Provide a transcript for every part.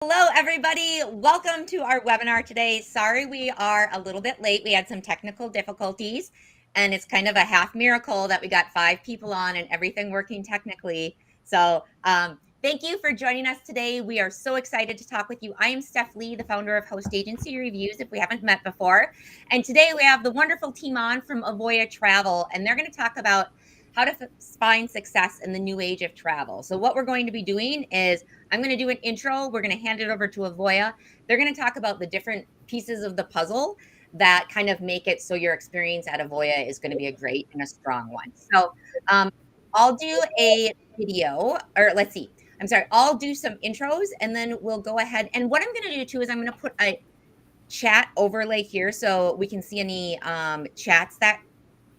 Hello, everybody. Welcome to our webinar today. Sorry we are a little bit late. We had some technical difficulties, and it's kind of a half miracle that we got 5 people on and everything working technically. So thank you for joining us today. We are so excited to talk with you. I am Steph Lee, the founder of Host Agency Reviews, if we haven't met before. And today we have the wonderful team on from Avoya Travel, and they're going to talk about how to find success in the new age of travel. So what we're going to be doing is I'm going to do an intro. We're going to hand it over to Avoya. They're going to talk about the different pieces of the puzzle that kind of make it so your experience at Avoya is going to be a great and a strong one. So I'll do a video, or let's see. I'm sorry. I'll do some intros and then we'll go ahead. And what I'm going to do too is I'm going to put a chat overlay here so we can see any chats that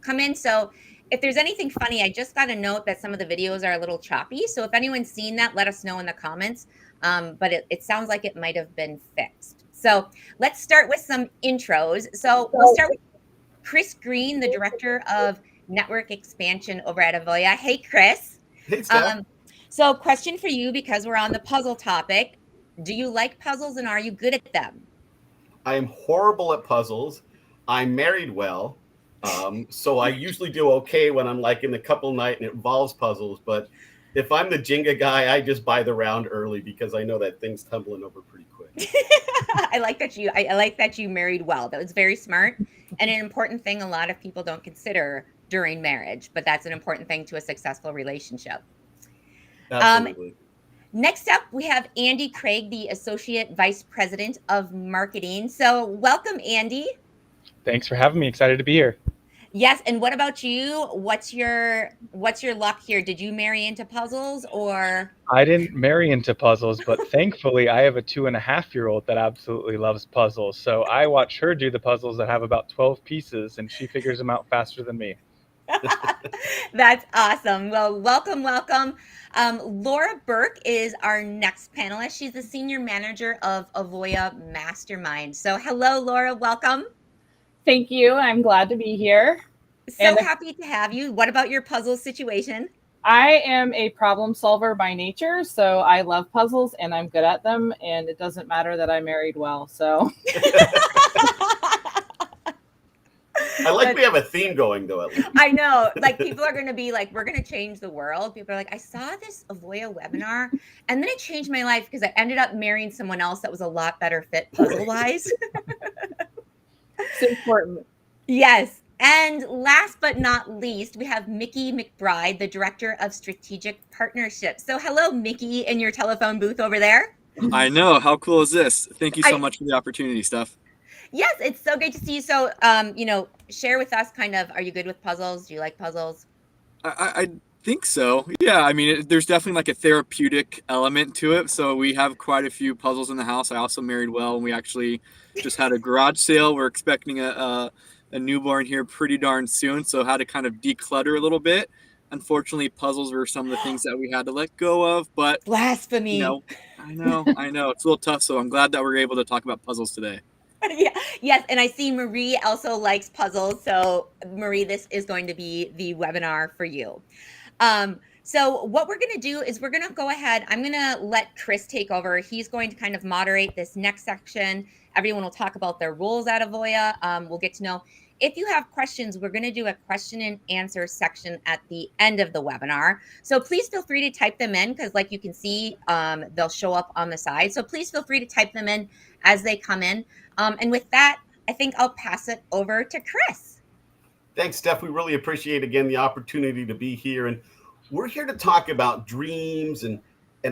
come in. So if there's anything funny, I just got a note that some of the videos are a little choppy. So if anyone's seen that, let us know in the comments. But it sounds like it might have been fixed. So let's start with some intros. So we'll start with Chris Green, the Director of Network Expansion over at Avoya. Hey, Chris. Hey, Steph. So question for you, because we're on the puzzle topic. Do you like puzzles and are you good at them? I am horrible at puzzles. I'm married well. So I usually do okay when I'm like in the couple night and it involves puzzles. But if I'm the Jenga guy, I just buy the round early because I know that thing's tumbling over pretty quick. I like that you married well. That was very smart and an important thing a lot of people don't consider during marriage, but that's an important thing to a successful relationship. Absolutely. Next up, we have Andy Craig, the Associate Vice President of Marketing. So welcome, Andy. Thanks for having me. Excited to be here. Yes, and what about you? What's your luck here? Did you marry into puzzles or? I didn't marry into puzzles, but thankfully I have a 2.5-year-old that absolutely loves puzzles. So I watch her do the puzzles that have about 12 pieces, and she figures them out faster than me. That's awesome. Well, welcome. Laura Burke is our next panelist. She's the Senior Manager of Avoya Mastermind. So hello, Laura. Welcome. Thank you. I'm glad to be here. So happy to have you. What about your puzzle situation? I am a problem solver by nature, so I love puzzles and I'm good at them, and it doesn't matter that I married well. So I like we have a theme going though, at least. I know, like people are going to be like, we're going to change the world. People are like, I saw this Avoya webinar and then it changed my life because I ended up marrying someone else that was a lot better fit puzzle wise. it's important. Yes. And last but not least, we have Mickey McBride, the Director of Strategic Partnerships. So hello, Mickey, in your telephone booth over there. I know. How cool is this? Thank you so much for the opportunity, Steph. Yes, it's so great to see you. So, share with us kind of, are you good with puzzles? Do you like puzzles? I think so. Yeah, I mean, there's definitely like a therapeutic element to it. So we have quite a few puzzles in the house. I also married well, and we actually just had a garage sale. We're expecting a newborn here pretty darn soon. So had to kind of declutter a little bit. Unfortunately, puzzles were some of the things that we had to let go of. But blasphemy. I know. It's a little tough. So I'm glad that we're able to talk about puzzles today. Yeah. Yes. And I see Marie also likes puzzles. So Marie, this is going to be the webinar for you. So what we're going to do is we're going to go ahead. I'm going to let Chris take over. He's going to kind of moderate this next section. Everyone will talk about their roles at Avoya. We'll get to know. If you have questions, we're going to do a question and answer section at the end of the webinar. So please feel free to type them in because like you can see, they'll show up on the side. So please feel free to type them in as they come in. And with that, I think I'll pass it over to Chris. Thanks, Steph. We really appreciate, again, the opportunity to be here. And we're here to talk about dreams and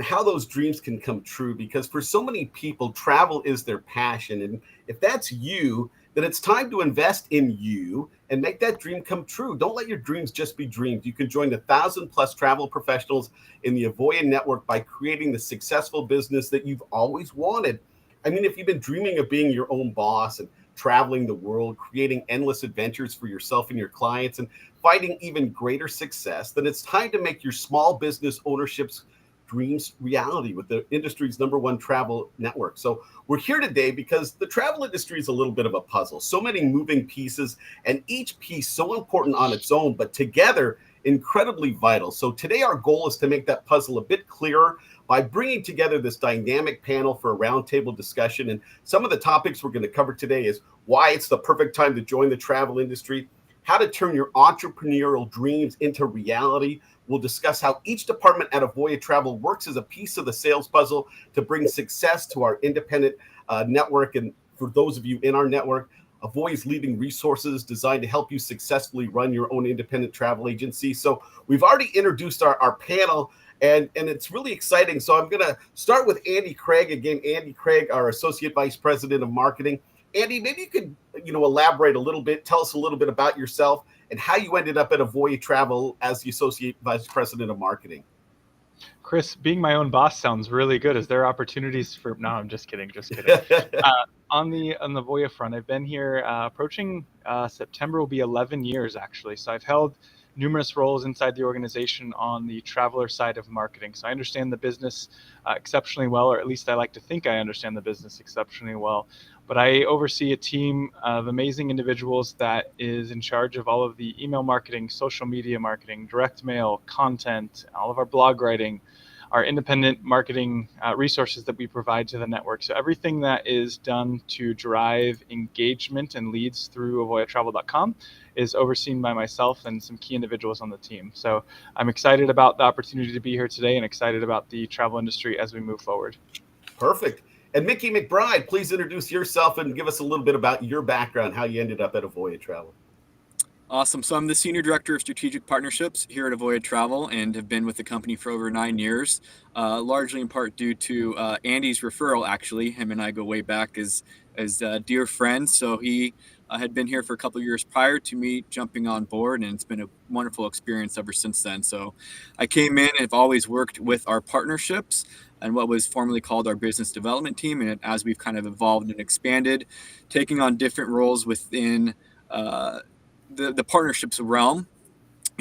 how those dreams can come true, because for so many people, travel is their passion. And if that's you, then it's time to invest in you and make that dream come true. Don't let your dreams just be dreams. You can join the 1,000+ travel professionals in the Avoya network by creating the successful business that you've always wanted. I mean, if you've been dreaming of being your own boss and traveling the world, creating endless adventures for yourself and your clients, and finding even greater success, then it's time to make your small business ownership's dreams reality with the industry's #1 travel network. So we're here today because the travel industry is a little bit of a puzzle. So many moving pieces, and each piece so important on its own, but together incredibly vital. So today our goal is to make that puzzle a bit clearer by bringing together this dynamic panel for a roundtable discussion. And some of the topics we're going to cover today is why it's the perfect time to join the travel industry, how to turn your entrepreneurial dreams into reality. We'll discuss how each department at Avoya Travel works as a piece of the sales puzzle to bring success to our independent network. And for those of you in our network, Avoya's leading resources designed to help you successfully run your own independent travel agency. So we've already introduced our panel, and it's really exciting. So I'm going to start with Andy Craig. Again, Andy Craig, our Associate Vice President of Marketing. Andy, maybe you could elaborate a little bit, tell us a little bit about yourself and how you ended up at Avoya Travel as the Associate Vice President of Marketing. Chris, being my own boss sounds really good. Is there opportunities for? No, I'm just kidding. On the Avoya front, I've been here approaching September will be 11 years actually. So I've held numerous roles inside the organization on the traveler side of marketing. So I understand the business exceptionally well, or at least I like to think I understand the business exceptionally well. But I oversee a team of amazing individuals that is in charge of all of the email marketing, social media marketing, direct mail, content, all of our blog writing, our independent marketing resources that we provide to the network. So everything that is done to drive engagement and leads through avoyatravel.com is overseen by myself and some key individuals on the team. So I'm excited about the opportunity to be here today and excited about the travel industry as we move forward. Perfect. And Mickey McBride, please introduce yourself and give us a little bit about your background, how you ended up at Avoya Travel. Awesome. So I'm the Senior Director of Strategic Partnerships here at Avoya Travel and have been with the company for over 9 years, largely in part due to Andy's referral, actually. Him and I go way back as dear friends. So he had been here for a couple of years prior to me jumping on board, and it's been a wonderful experience ever since then. So I came in and have always worked with our partnerships and what was formerly called our business development team. And as we've kind of evolved and expanded, taking on different roles within the partnerships realm,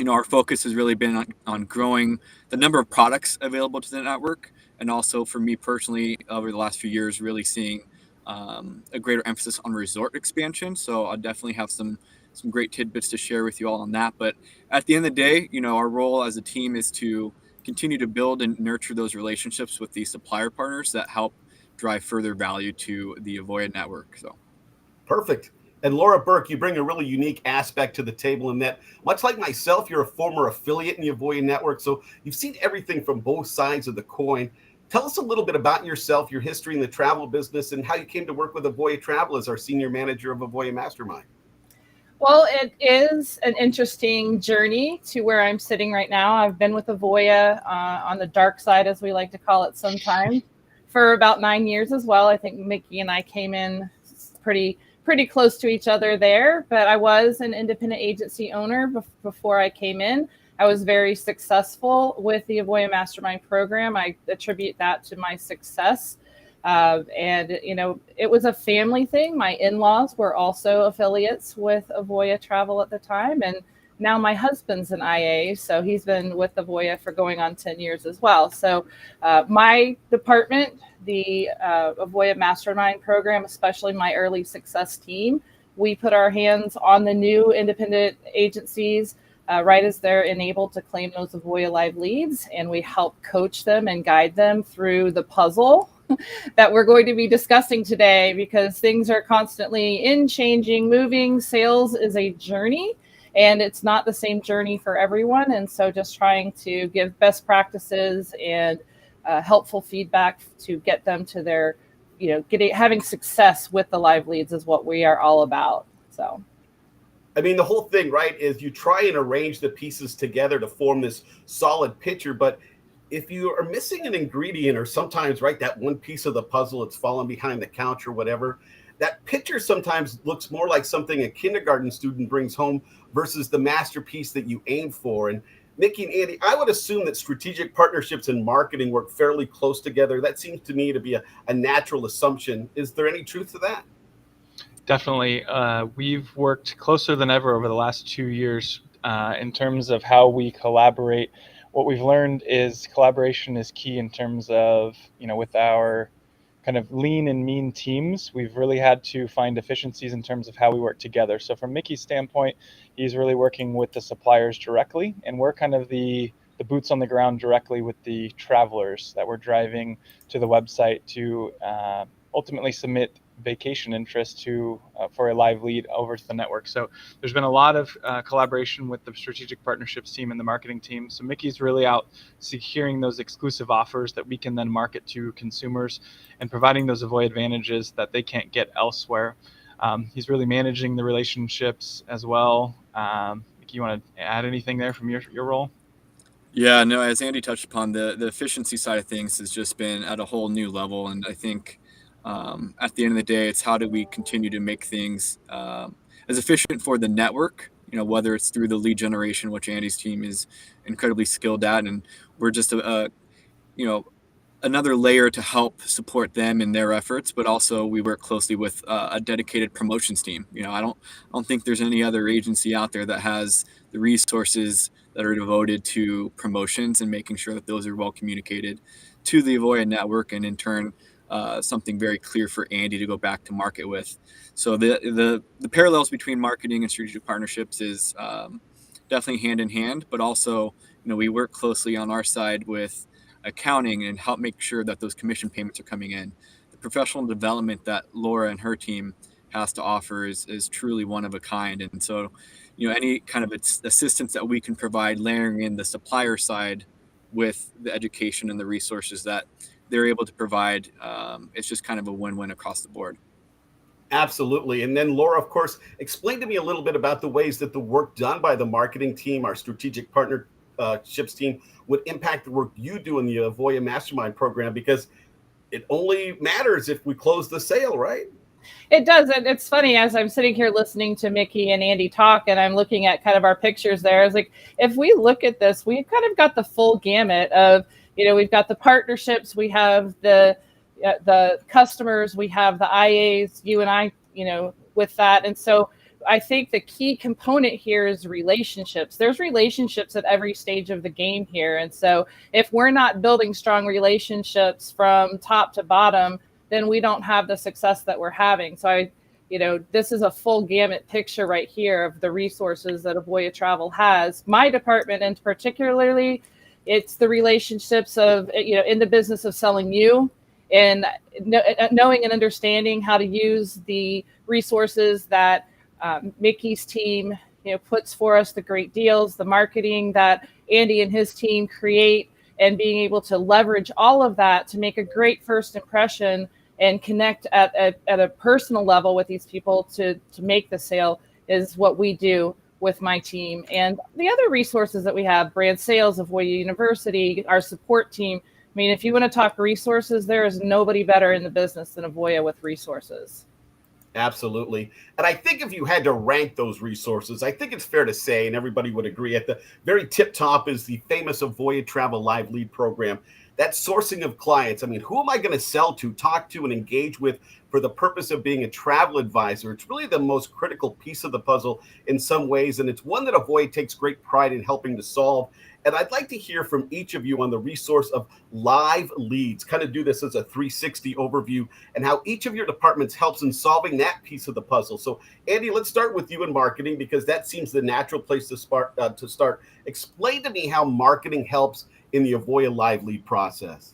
our focus has really been on growing the number of products available to the network. And also for me personally, over the last few years, really seeing a greater emphasis on resort expansion. So I'll definitely have some great tidbits to share with you all on that. But at the end of the day, our role as a team is to continue to build and nurture those relationships with these supplier partners that help drive further value to the Avoya network. So perfect. And Laura Burke, you bring a really unique aspect to the table in that, much like myself, you're a former affiliate in the Avoya network. So you've seen everything from both sides of the coin. Tell us a little bit about yourself, your history in the travel business, and how you came to work with Avoya Travel as our senior manager of Avoya Mastermind. Well, it is an interesting journey to where I'm sitting right now. I've been with Avoya on the dark side, as we like to call it sometimes, for about 9 years as well. I think Mickey and I came in pretty close to each other there, but I was an independent agency owner before I came in. I was very successful with the Avoya Mastermind program. I attribute that to my success. And it was a family thing. My in-laws were also affiliates with Avoya Travel at the time. And now my husband's an IA, so he's been with Avoya for going on 10 years as well. So my department, the Avoya Mastermind program, especially my early success team, we put our hands on the new independent agencies right as they're enabled to claim those Avoya Live leads, and we help coach them and guide them through the puzzle that we're going to be discussing today, because things are constantly changing, moving. Sales is a journey, and it's not the same journey for everyone. And so just trying to give best practices and helpful feedback to get them to their, having success with the live leads is what we are all about. So, I mean, the whole thing, right, is you try and arrange the pieces together to form this solid picture. But if you are missing an ingredient, or sometimes, right, that one piece of the puzzle, it's fallen behind the couch or whatever, that picture sometimes looks more like something a kindergarten student brings home versus the masterpiece that you aim for. And Mickey and Andy, I would assume that strategic partnerships and marketing work fairly close together. That seems to me to be a natural assumption. Is there any truth to that? Definitely. We've worked closer than ever over the last 2 years in terms of how we collaborate. What we've learned is collaboration is key in terms of, with our kind of lean and mean teams, we've really had to find efficiencies in terms of how we work together. So from Mickey's standpoint, he's really working with the suppliers directly, and we're kind of the the boots on the ground directly with the travelers that were driving to the website to ultimately submit vacation interest to for a live lead over to the network. So there's been a lot of collaboration with the strategic partnerships team and the marketing team. So Mickey's really out securing those exclusive offers that we can then market to consumers and providing those Avoya advantages that they can't get elsewhere. He's really managing the relationships as well. Mickey, you want to add anything there from your role? Yeah, no, as Andy touched upon, the efficiency side of things has just been at a whole new level. And I think at the end of the day, it's how do we continue to make things as efficient for the network, whether it's through the lead generation, which Andy's team is incredibly skilled at. And we're just another layer to help support them in their efforts, but also we work closely with a dedicated promotions team. I don't think there's any other agency out there that has the resources that are devoted to promotions and making sure that those are well communicated to the Avoya network, and in turn, something very clear for Andy to go back to market with. So the parallels between marketing and strategic partnerships is definitely hand in hand, but also we work closely on our side with accounting and help make sure that those commission payments are coming in. The professional development that Laura and her team has to offer is truly one of a kind. And so, any kind of assistance that we can provide, layering in the supplier side with the education and the resources that they're able to provide, it's just kind of a win-win across the board. Absolutely. And then Laura, of course, explain to me a little bit about the ways that the work done by the marketing team, our strategic partnerships team, would impact the work you do in the Avoya Mastermind program, because it only matters if we close the sale, right? It does. And it's funny, as I'm sitting here listening to Mickey and Andy talk, and I'm looking at kind of our pictures there, it's like, if we look at this, we've kind of got the full gamut of, we've got the partnerships, we have the customers, we have the IAs, you and I, with that. And so I think the key component here is relationships. There's relationships at every stage of the game here. And so if we're not building strong relationships from top to bottom, then we don't have the success that we're having. So this is a full gamut picture right here of the resources that Avoya Travel has. My department, and particularly, it's the relationships of, in the business of selling you, and knowing and understanding how to use the resources that Mickey's team, puts for us, the great deals, the marketing that Andy and his team create, and being able to leverage all of that to make a great first impression and connect at a personal level with these people to make the sale is what we do with my team. And the other resources that we have, brand sales, Avoya University, our support team. I mean, if you want to talk resources, there is nobody better in the business than Avoya with resources. Absolutely. And I think if you had to rank those resources, I think it's fair to say, and everybody would agree, at the very tip top is the famous Avoya Travel Live Lead program. That sourcing of clients. I mean, who am I going to sell to, talk to, and engage with for the purpose of being a travel advisor? It's really the most critical piece of the puzzle in some ways, and it's one that Avoya takes great pride in helping to solve. And I'd like to hear from each of you on the resource of live leads, kind of do this as a 360 overview, and how each of your departments helps in solving that piece of the puzzle. So, Andy, let's start with you in marketing, because that seems the natural place to start. Explain to me how marketing helps in the Avoya Live Lead process.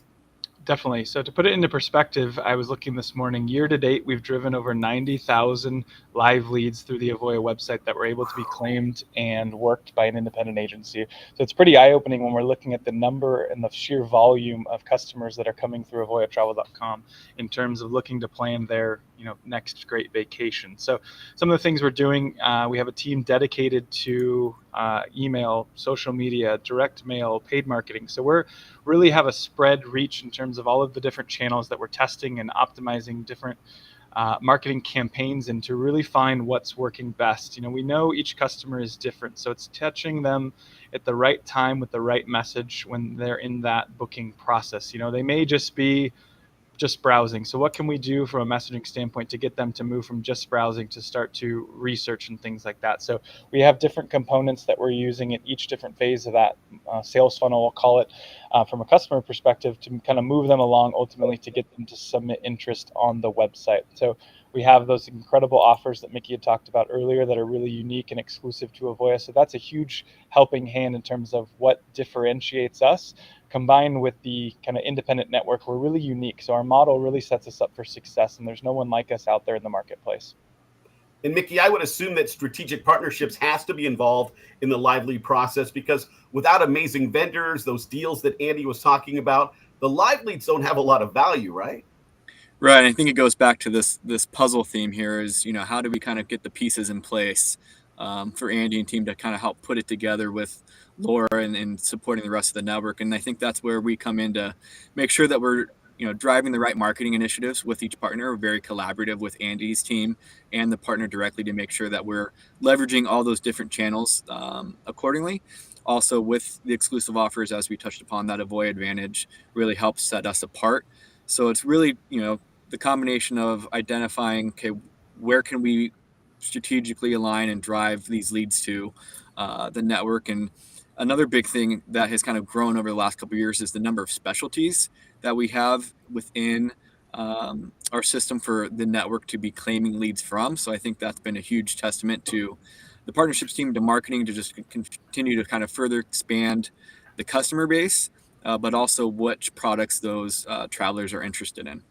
Definitely. So to put it into perspective, I was looking this morning, year to date, we've driven over 90,000 live leads through the Avoya website that were able to be claimed and worked by an independent agency. So it's pretty eye-opening when we're looking at the number and the sheer volume of customers that are coming through avoyatravel.com in terms of looking to plan their next great vacation. So some of the things we're doing, we have a team dedicated to email, social media, direct mail, paid marketing. So we're really have a spread reach in terms of all of the different channels that we're testing and optimizing different marketing campaigns, and to really find what's working best. We know each customer is different, so it's touching them at the right time with the right message when they're in that booking process. They may just be browsing. So what can we do from a messaging standpoint to get them to move from just browsing to start to research and things like that? So we have different components that we're using at each different phase of that sales funnel, we'll call it, from a customer perspective, to kind of move them along ultimately to get them to submit interest on the website. So We have those incredible offers that Mickey had talked about earlier that are really unique and exclusive to Avoya. So that's a huge helping hand in terms of what differentiates us. Combined with the kind of independent network, we're really unique. So our model really sets us up for success, and there's no one like us out there in the marketplace. And Mickey, I would assume that strategic partnerships has to be involved in the live lead process, because without amazing vendors, those deals that Andy was talking about, the live leads don't have a lot of value, right? Right. I think it goes back to this puzzle theme here is, how do we kind of get the pieces in place for Andy and team to kind of help put it together with Laura and supporting the rest of the network. And I think that's where we come in to make sure that we're, driving the right marketing initiatives with each partner. We're very collaborative with Andy's team and the partner directly to make sure that we're leveraging all those different channels accordingly. Also, with the exclusive offers, as we touched upon, that Avoya advantage really helps set us apart. So it's really, the combination of identifying, okay, where can we strategically align and drive these leads to the network. And another big thing that has kind of grown over the last couple of years is the number of specialties that we have within our system for the network to be claiming leads from. So I think that's been a huge testament to the partnerships team, to marketing, to just continue to kind of further expand the customer base, but also which products those travelers are interested in.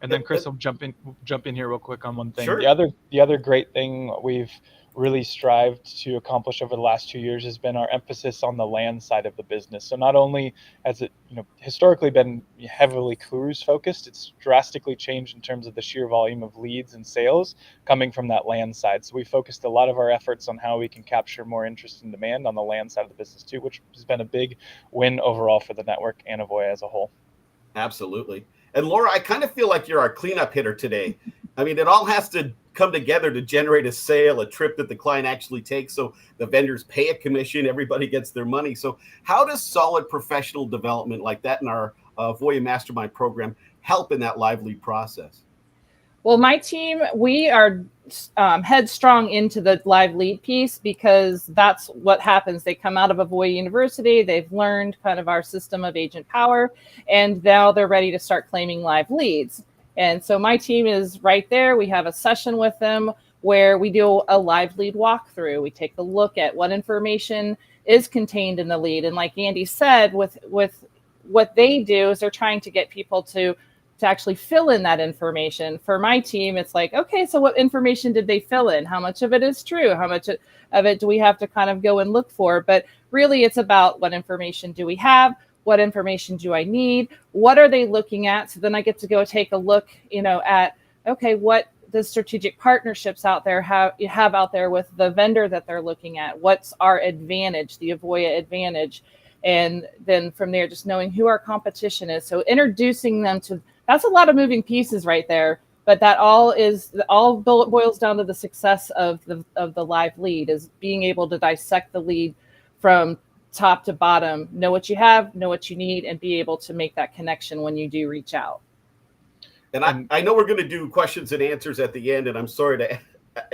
And then Chris, I'll jump in here real quick on one thing. Sure. The other great thing we've really strived to accomplish over the last 2 years has been our emphasis on the land side of the business. So not only has it historically been heavily cruise focused, it's drastically changed in terms of the sheer volume of leads and sales coming from that land side. So we focused a lot of our efforts on how we can capture more interest and demand on the land side of the business too, which has been a big win overall for the network and Avoya as a whole. Absolutely. And Laura, I kind of feel like you're our cleanup hitter today. I mean, it all has to come together to generate a sale, a trip that the client actually takes. So the vendors pay a commission, everybody gets their money. So how does solid professional development like that in our Avoya Mastermind program help in that live lead process? Well, my team, we are headstrong into the live lead piece because that's what happens. They come out of Avoya University, they've learned kind of our system of agent power, and now they're ready to start claiming live leads. And so my team is right there. We have a session with them where we do a live lead walkthrough. We take a look at what information is contained in the lead. And like Andy said, with what they do is they're trying to get people to actually fill in that information. For my team, it's like, okay, so what information did they fill in? How much of it is true? How much of it do we have to kind of go and look for? But really, it's about what information do we have? What information do I need? What are they looking at? So then I get to go take a look, at, okay, what the strategic partnerships out there have out there with the vendor that they're looking at. What's our advantage, the Avoya advantage? And then from there, just knowing who our competition is. So introducing them to, that's a lot of moving pieces right there, but that all boils down to the success of the live lead, is being able to dissect the lead from top to bottom, know what you have, know what you need, and be able to make that connection when you do reach out. And I know we're going to do questions and answers at the end, and I'm sorry to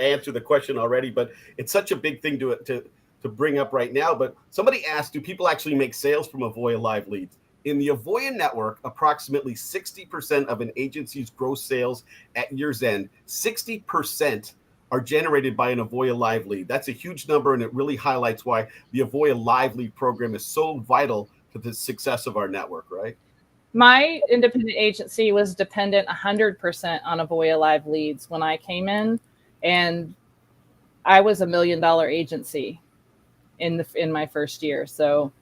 answer the question already, but it's such a big thing to bring up right now. But somebody asked, do people actually make sales from Avoya live leads? In the Avoya network, approximately 60% of an agency's gross sales at year's end, 60% are generated by an Avoya live lead. That's a huge number, and it really highlights why the Avoya live lead program is so vital to the success of our network, right? My independent agency was dependent 100% on Avoya live leads when I came in, and I was $1 million agency in my first year. So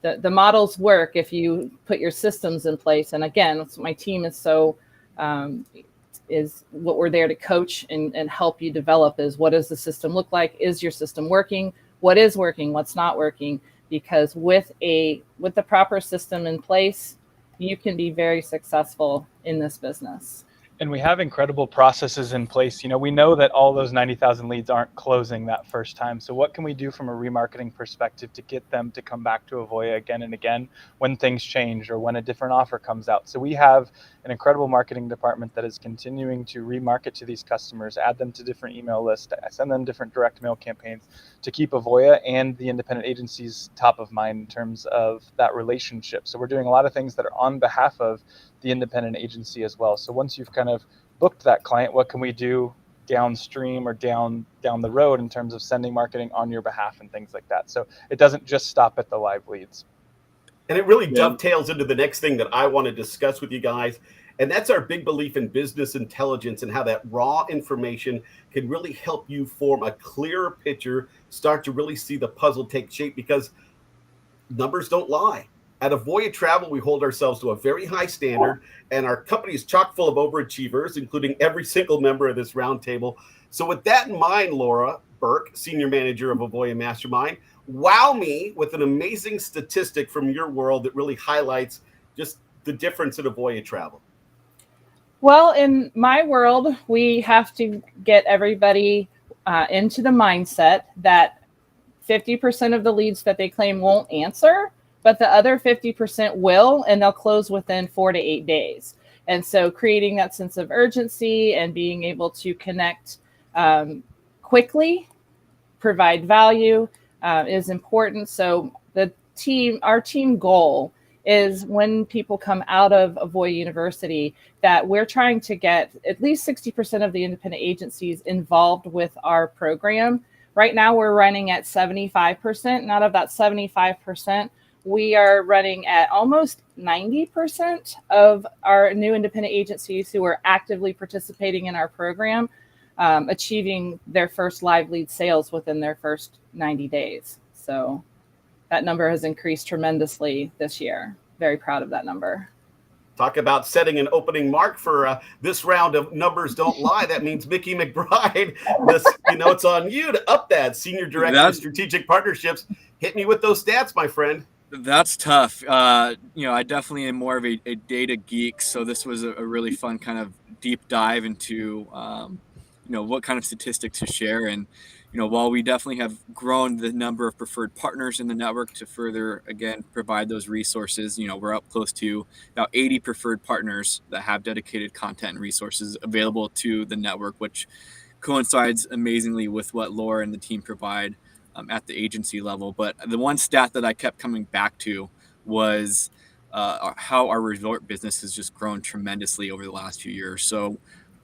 the models work if you put your systems in place. And again, my team is is what we're there to coach and help you develop is, what does the system look like? Is your system working? What is working? What's not working? Because with the proper system in place, you can be very successful in this business. And we have incredible processes in place. We know that all those 90,000 leads aren't closing that first time. So what can we do from a remarketing perspective to get them to come back to Avoya again and again when things change or when a different offer comes out? So we have an incredible marketing department that is continuing to remarket to these customers, add them to different email lists, send them different direct mail campaigns to keep Avoya and the independent agencies top of mind in terms of that relationship. So we're doing a lot of things that are on behalf of the independent agency as well. So once you've kind of booked that client, what can we do downstream or down the road in terms of sending marketing on your behalf and things like that? So it doesn't just stop at the live leads. And it really dovetails into the next thing that I want to discuss with you guys. And that's our big belief in business intelligence and how that raw information can really help you form a clearer picture, start to really see the puzzle take shape, because numbers don't lie. At Avoya Travel, we hold ourselves to a very high standard, and our company is chock full of overachievers, including every single member of this roundtable. So with that in mind, Laura Burke, Senior Manager of Avoya Mastermind, wow me with an amazing statistic from your world that really highlights just the difference in Avoya Travel. Well, in my world, we have to get everybody into the mindset that 50% of the leads that they claim won't answer, but the other 50% will, and they'll close within 4 to 8 days. And so creating that sense of urgency and being able to connect quickly, provide value is important. So our team goal is when people come out of Avoya University, that we're trying to get at least 60% of the independent agencies involved with our program. Right now, we're running at 75%. And out of that 75%, we are running at almost 90% of our new independent agencies who are actively participating in our program, achieving their first live lead sales within their first 90 days. So that number has increased tremendously this year. Very proud of that number. Talk about setting an opening mark for this round of Numbers Don't Lie. That means Mickey McBride, it's on you to up that. Senior Director of Strategic Partnerships. Hit me with those stats, my friend. That's tough. I definitely am more of a data geek. So this was a really fun kind of deep dive into, what kind of statistics to share. And, while we definitely have grown the number of preferred partners in the network to further, again, provide those resources, we're up close to about 80 preferred partners that have dedicated content and resources available to the network, which coincides amazingly with what Laura and the team provide at the agency level. But the one stat that I kept coming back to was how our resort business has just grown tremendously over the last few years. So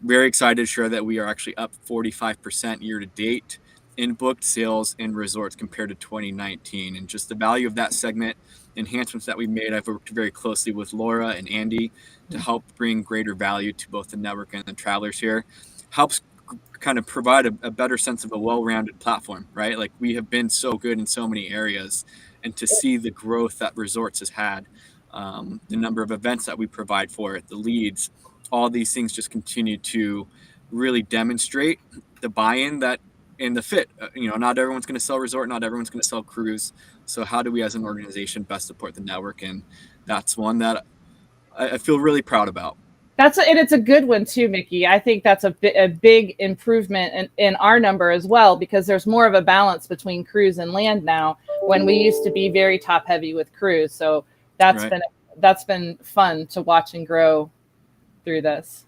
very excited to share that we are actually up 45% year to date in booked sales in resorts compared to 2019. And just the value of that segment, enhancements that we made, I've worked very closely with Laura and Andy to help bring greater value to both the network and the travelers here. Helps kind of provide a better sense of a well-rounded platform, right? Like, we have been so good in so many areas, and to see the growth that resorts has had, the number of events that we provide for it, the leads, all these things just continue to really demonstrate the buy-in that and the fit. Not everyone's going to sell resort, not everyone's going to sell cruise. So how do we as an organization best support the network? And that's one that I feel really proud about. And it's a good one too, Mickey. I think that's a big improvement in our number as well, because there's more of a balance between cruise and land now, when we used to be very top heavy with cruise. So that's been fun to watch and grow through this.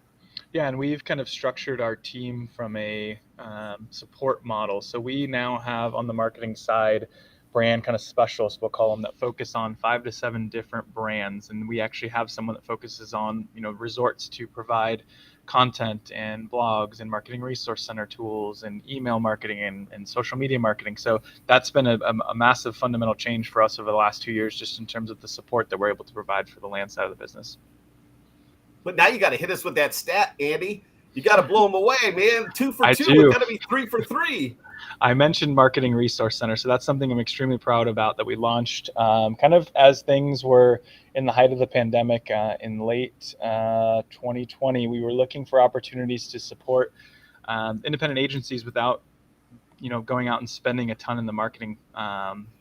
Yeah, and we've kind of structured our team from a support model. So we now have on the marketing side brand kind of specialists, we'll call them, that focus on 5 to 7 different brands. And we actually have someone that focuses on, resorts to provide content and blogs and marketing resource center tools and email marketing and social media marketing. So that's been a massive fundamental change for us over the last 2 years, just in terms of the support that we're able to provide for the land side of the business. But now you got to hit us with that stat, Andy. You got to blow them away, man. 2 for 2. It's got to be 3 for 3. I mentioned Marketing Resource Center. So that's something I'm extremely proud about, that we launched kind of as things were in the height of the pandemic in late 2020. We were looking for opportunities to support independent agencies without going out and spending a ton in the marketing,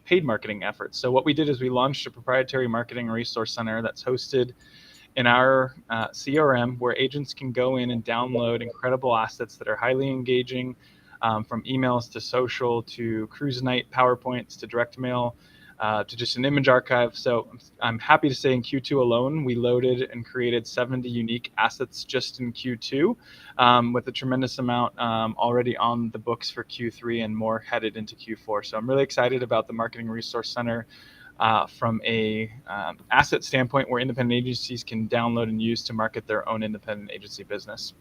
paid marketing efforts. So what we did is we launched a proprietary Marketing Resource Center that's hosted in our CRM, where agents can go in and download incredible assets that are highly engaging, from emails to social to cruise night PowerPoints to direct mail to just an image archive. So I'm happy to say in Q2 alone, we loaded and created 70 unique assets just in Q2, with a tremendous amount already on the books for Q3 and more headed into Q4. So I'm really excited about the Marketing Resource Center from a asset standpoint where independent agencies can download and use to market their own independent agency business.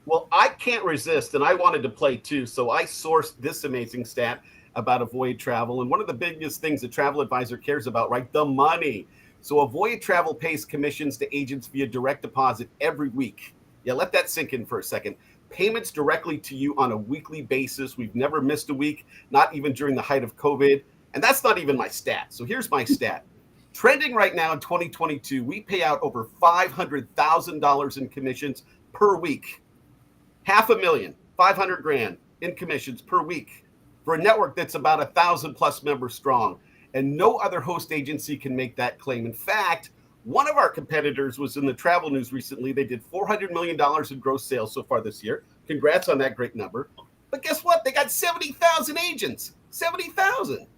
Well, I can't resist, and I wanted to play too, so I sourced this amazing stat about Avoya Travel. And one of the biggest things a travel advisor cares about, right? The money. So Avoya Travel pays commissions to agents via direct deposit every week. Yeah, let that sink in for a second. Payments directly to you on a weekly basis. We've never missed a week, not even during the height of COVID. And that's not even my stat. So here's my stat. Trending right now in 2022, we pay out over $500,000 in commissions per week. $500,000, 500 grand in commissions per week for a network that's about 1,000 plus members strong. And no other host agency can make that claim. In fact, one of our competitors was in the travel news recently. They did $400 million in gross sales so far this year. Congrats on that great number. But guess what? They got 70,000 agents. 70,000.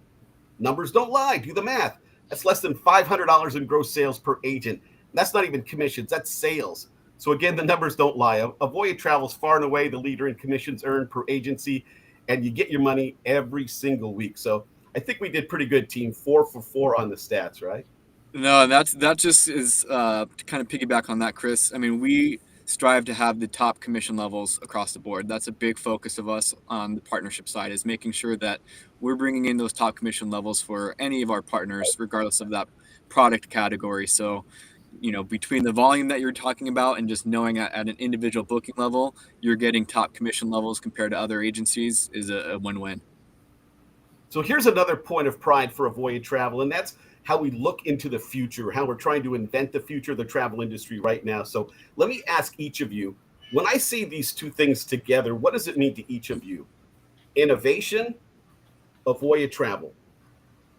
Numbers don't lie. Do the math. That's less than $500 in gross sales per agent. That's not even commissions. That's sales. So again, the numbers don't lie. Avoya Travel's far and away the leader in commissions earned per agency, and you get your money every single week. So I think we did pretty good, team. 4 for 4 on the stats, right? No, that just is to kind of piggyback on that, Chris. I mean, we strive to have the top commission levels across the board. That's a big focus of us on the partnership side, is making sure that we're bringing in those top commission levels for any of our partners, regardless of that product category. So, you know, between the volume that you're talking about and just knowing at an individual booking level, you're getting top commission levels compared to other agencies is a win-win. So here's another point of pride for Avoya Travel, and that's how we look into the future, how we're trying to invent the future of the travel industry right now. So let me ask each of you, when I say these two things together, what does it mean to each of you? Innovation, Avoya Travel.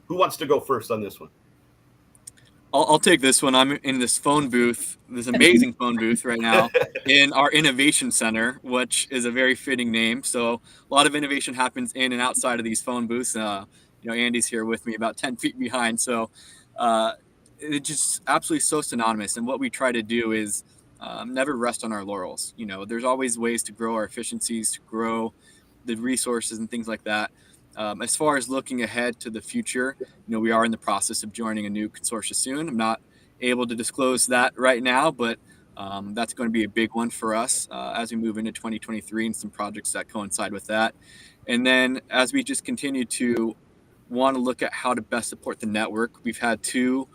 Who wants to go first on this one? I'll take this one. I'm in this phone booth, this amazing phone booth right now in our innovation center, which is a very fitting name. So a lot of innovation happens in and outside of these phone booths. Andy's here with me about 10 feet behind. So it's just absolutely so synonymous. And what we try to do is never rest on our laurels. You know, there's always ways to grow our efficiencies, to grow the resources and things like that. As far as looking ahead to the future, we are in the process of joining a new consortium soon. I'm not able to disclose that right now, but that's going to be a big one for us as we move into 2023 and some projects that coincide with that. And then as we just continue to want to look at how to best support the network, we've had 2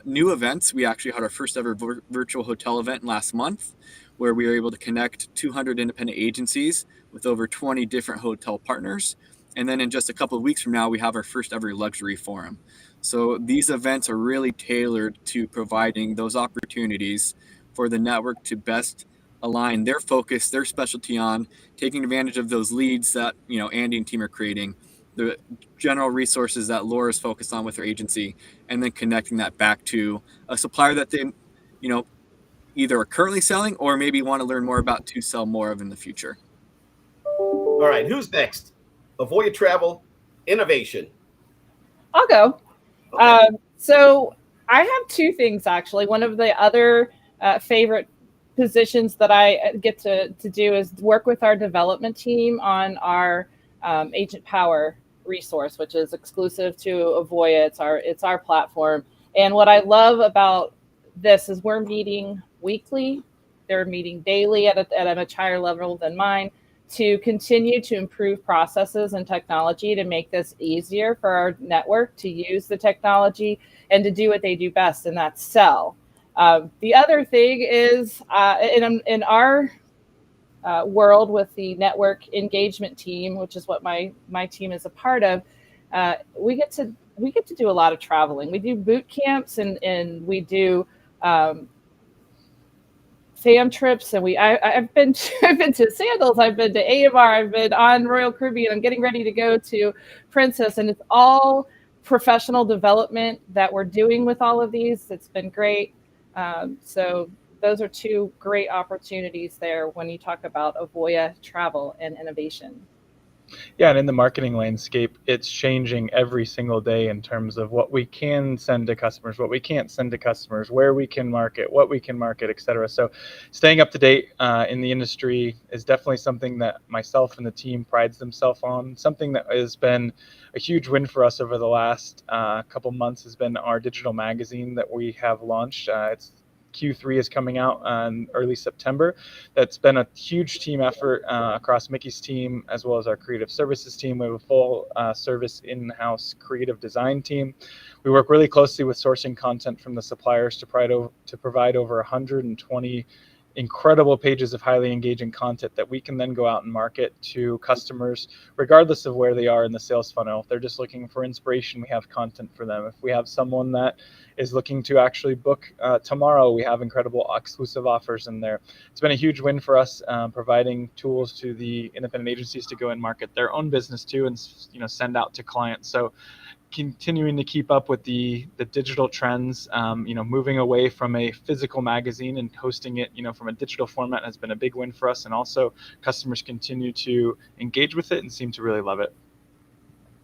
new events. We actually had our first ever virtual hotel event last month, where we were able to connect 200 independent agencies with over 20 different hotel partners. And then in just a couple of weeks from now, we have our first ever luxury forum. So these events are really tailored to providing those opportunities for the network to best align their focus, their specialty on taking advantage of those leads that, Andy and team are creating, the general resources that Laura's focused on with her agency, and then connecting that back to a supplier that they, either are currently selling or maybe want to learn more about to sell more of in the future. All right, who's next? Avoya Travel, innovation. I'll go. Okay. So I have 2 things, actually. One of the other favorite positions that I get to do is work with our development team on our Agent Power resource, which is exclusive to Avoya. It's our platform. And what I love about this is we're meeting weekly. They're meeting daily at a much higher level than mine, to continue to improve processes and technology to make this easier for our network to use the technology and to do what they do best, and that's sell. The other thing is in our world with the network engagement team, which is what my team is a part of, we get to do a lot of traveling. We do boot camps and we do fam trips, and I've been to Sandals, I've been to AMR, I've been on Royal Caribbean, I'm getting ready to go to Princess, and it's all professional development that we're doing with all of these. It's been great. So those are 2 great opportunities there when you talk about Avoya Travel and innovation. Yeah, and in the marketing landscape, it's changing every single day in terms of what we can send to customers, what we can't send to customers, where we can market, what we can market, et cetera. So staying up to date in the industry is definitely something that myself and the team prides themselves on. Something that has been a huge win for us over the last couple months has been our digital magazine that we have launched. It's Q3 is coming out in early September. That's been a huge team effort across Mickey's team as well as our creative services team. We have a full service in-house creative design team. We work really closely with sourcing content from the suppliers to provide over 120 incredible pages of highly engaging content that we can then go out and market to customers regardless of where they are in the sales funnel. If they're just looking for inspiration, we have content for them. If we have someone that is looking to actually book tomorrow, we have incredible exclusive offers in there. It's been a huge win for us, providing tools to the independent agencies to go and market their own business too, and send out to clients. So continuing to keep up with the digital trends, moving away from a physical magazine and hosting it, from a digital format has been a big win for us. And also customers continue to engage with it and seem to really love it.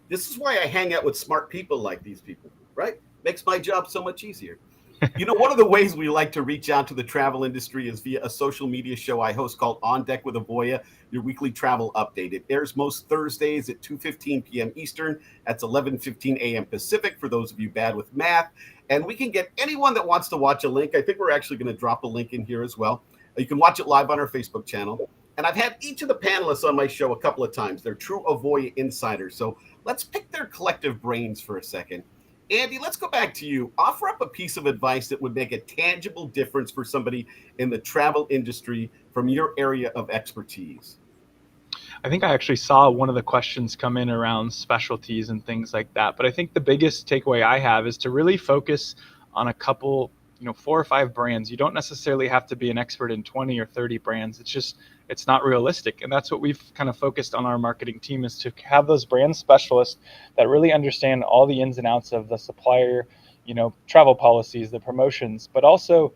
This is why I hang out with smart people like these people, right? Makes my job so much easier. One of the ways we like to reach out to the travel industry is via a social media show I host called On Deck with Avoya, your weekly travel update. It airs most Thursdays at 2:15 p.m. Eastern. That's 11:15 a.m. Pacific for those of you bad with math. And we can get anyone that wants to watch a link. I think we're actually going to drop a link in here as well. You can watch it live on our Facebook channel. And I've had each of the panelists on my show a couple of times. They're true Avoya insiders. So let's pick their collective brains for a second. Andy, let's go back to you. Offer up a piece of advice that would make a tangible difference for somebody in the travel industry from your area of expertise. I think I actually saw one of the questions come in around specialties and things like that. But I think the biggest takeaway I have is to really focus on a couple, 4 or 5 brands. You don't necessarily have to be an expert in 20 or 30 brands. It's not realistic. And that's what we've kind of focused on our marketing team, is to have those brand specialists that really understand all the ins and outs of the supplier, travel policies, the promotions, but also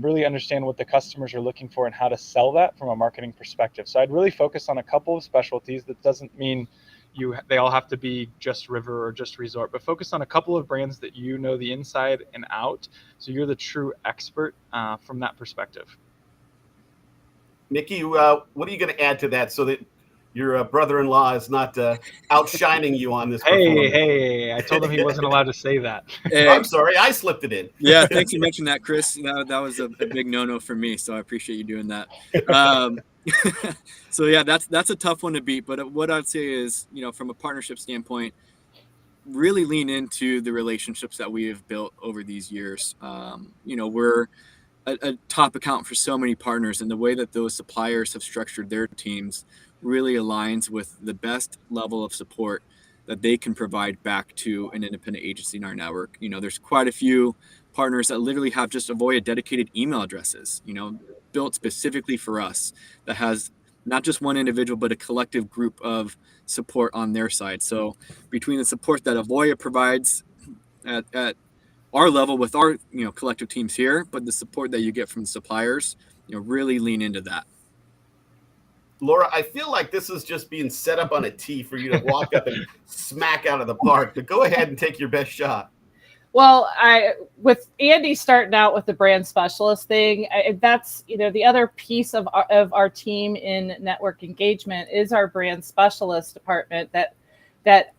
really understand what the customers are looking for and how to sell that from a marketing perspective. So I'd really focus on a couple of specialties. That doesn't mean they all have to be just river or just resort, but focus on a couple of brands that the inside and out, so you're the true expert from that perspective. Mickey, what are you going to add to that so that your brother-in-law is not outshining you on this? Hey, I told him he wasn't allowed to say that. I'm sorry, I slipped it in. Yeah, thanks for mentioning that, Chris. That was a big no-no for me, so I appreciate you doing that. So yeah, that's a tough one to beat. But what I'd say is, from a partnership standpoint, really lean into the relationships that we have built over these years. We're a top account for so many partners, and the way that those suppliers have structured their teams really aligns with the best level of support that they can provide back to an independent agency in our network. There's quite a few partners that literally have just Avoya dedicated email addresses, built specifically for us, that has not just one individual, but a collective group of support on their side. So between the support that Avoya provides at our level with our collective teams here, but the support that you get from the suppliers, really lean into that. Laura, I feel like this is just being set up on a tee for you to walk up and smack out of the park, but go ahead and take your best shot. Well, with Andy starting out with the brand specialist thing, that's the other piece of our team in network engagement is our brand specialist department that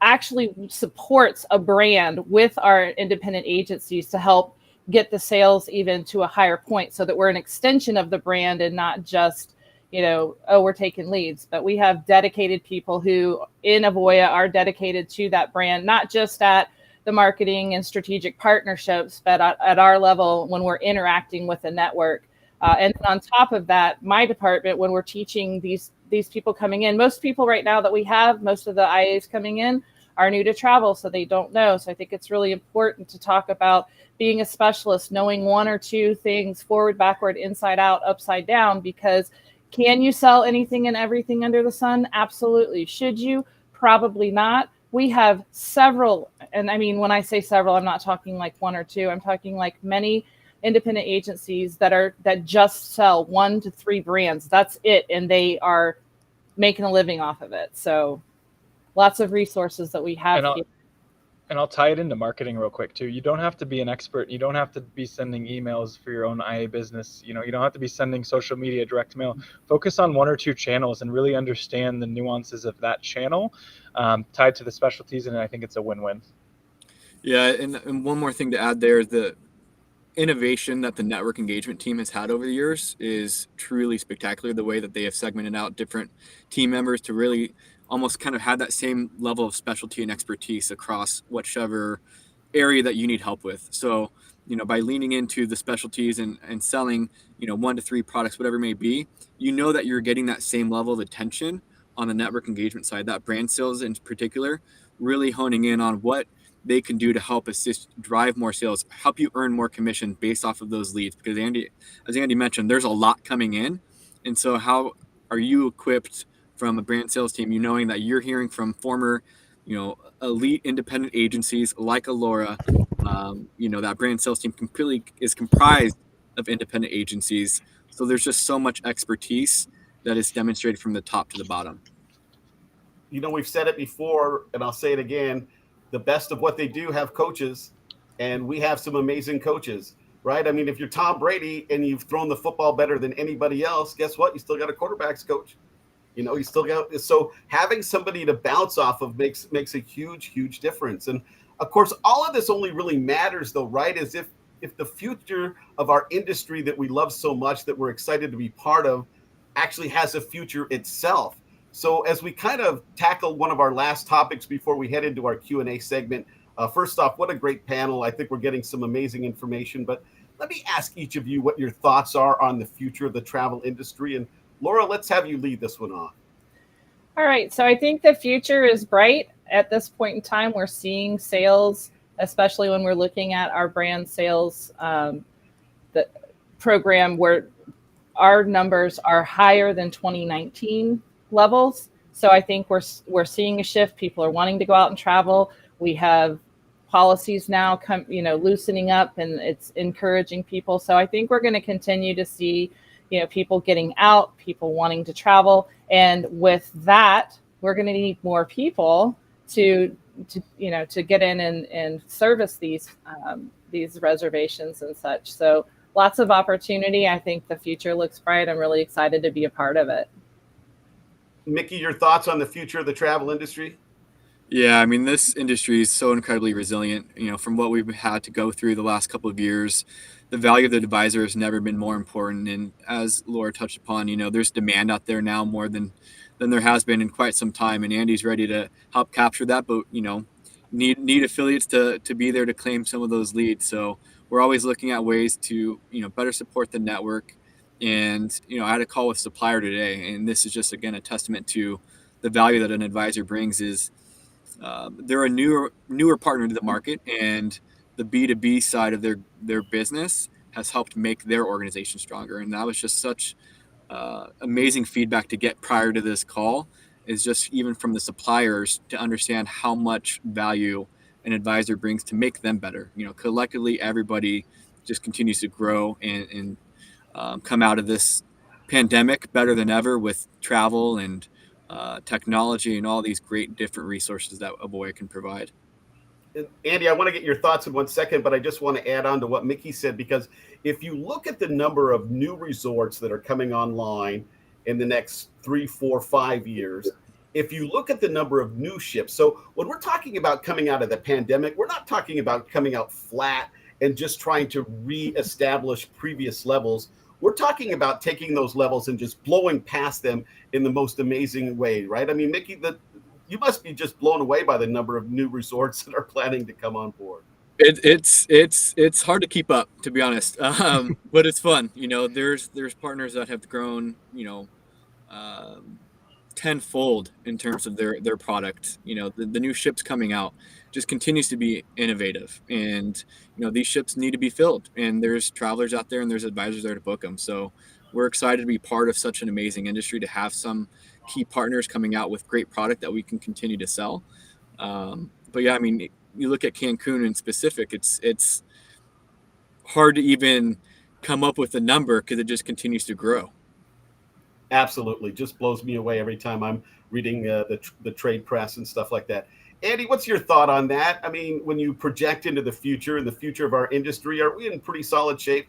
actually supports a brand with our independent agencies to help get the sales even to a higher point, so that we're an extension of the brand and not just we're taking leads. But we have dedicated people who in Avoya are dedicated to that brand, not just at the marketing and strategic partnerships, but at our level when we're interacting with the network. And on top of that, my department, when we're teaching these people coming in, most people right now that we have, most of the IAs coming in are new to travel, so they don't know. So I think it's really important to talk about being a specialist, knowing 1 or 2 things forward, backward, inside out, upside down, because can you sell anything and everything under the sun? Absolutely. Should you? Probably not. We have several, and I mean, when I say several, I'm not talking like 1 or 2. I'm talking like many independent agencies that just sell 1 to 3 brands. That's it. And they are making a living off of it. So lots of resources that we have here. And I'll tie it into marketing real quick too. You don't have to be an expert. You don't have to be sending emails for your own IA business. You don't have to be sending social media, direct mail. Focus on one or two channels and really understand the nuances of that channel tied to the specialties. And I think it's a win-win. Yeah. And one more thing to add there, the innovation that the network engagement team has had over the years is truly spectacular. The way that they have segmented out different team members to really almost kind of have that same level of specialty and expertise across whichever area that you need help with. So, by leaning into the specialties and selling, 1 to 3 products, whatever it may be, that you're getting that same level of attention on the network engagement side, that brand sales in particular, really honing in on what they can do to help assist drive more sales, help you earn more commission based off of those leads. Because as Andy mentioned, there's a lot coming in. And so how are you equipped from a brand sales team, knowing that you're hearing from former, elite independent agencies like Alora, that brand sales team completely is comprised of independent agencies. So there's just so much expertise that is demonstrated from the top to the bottom. We've said it before, and I'll say it again, the best of what they do have coaches, and we have some amazing coaches, right? I mean, if you're Tom Brady and you've thrown the football better than anybody else, guess what? You still got a quarterbacks coach. You still got, so having somebody to bounce off of makes a huge difference. And of course, all of this only really matters though, right? Is if the future of our industry that we love so much, that we're excited to be part of, actually has a future itself. So as we kind of tackle one of our last topics before we head into our Q&A segment, first off, what a great panel. I think we're getting some amazing information, but let me ask each of you what your thoughts are on the future of the travel industry. And Laura, let's have you lead this one off. All right. So I think the future is bright at this point in time. We're seeing sales, especially when we're looking at our brand sales the program, where our numbers are higher than 2019 levels. So I think we're seeing a shift. People are wanting to go out and travel. We have policies now loosening up, and it's encouraging people. So I think we're going to continue to see people getting out, people wanting to travel. And with that, we're going to need more people to get in and service these reservations and such. So lots of opportunity. I think the future looks bright. I'm really excited to be a part of it. Mickey, your thoughts on the future of the travel industry? Yeah, I mean, this industry is so incredibly resilient. From what we've had to go through the last couple of years, the value of the advisor has never been more important. And as Laura touched upon, there's demand out there now more than there has been in quite some time. And Andy's ready to help capture that, but need affiliates to be there to claim some of those leads. So we're always looking at ways to better support the network. And I had a call with supplier today, and this is just again a testament to the value that an advisor brings. Is they're a newer partner to the market, and the B2B side of their business has helped make their organization stronger. And that was just such amazing feedback to get prior to this call, is just even from the suppliers to understand how much value an advisor brings to make them better. Collectively, everybody just continues to grow and come out of this pandemic better than ever with travel and technology and all these great different resources that Avoya can provide. Andy, I want to get your thoughts in 1 second, but I just want to add on to what Mickey said, because if you look at the number of new resorts that are coming online in the next 3, 4, 5 years, if you look at the number of new ships, so when we're talking about coming out of the pandemic, we're not talking about coming out flat and just trying to reestablish previous levels. We're talking about taking those levels and just blowing past them in the most amazing way, right? I mean, Mickey, you must be just blown away by the number of new resorts that are planning to come on board. It's hard to keep up, to be honest, but it's fun. There's partners that have grown, tenfold in terms of their product. The new ships coming out just continues to be innovative, and these ships need to be filled, and there's travelers out there and there's advisors there to book them. So we're excited to be part of such an amazing industry, to have some key partners coming out with great product that we can continue to sell. But yeah, I mean, you look at Cancun in specific, it's hard to even come up with a number because it just continues to grow. Absolutely, just blows me away every time I'm reading the trade press and stuff like that. Andy, what's your thought on that? I mean, when you project into the future and the future of our industry, are we in pretty solid shape?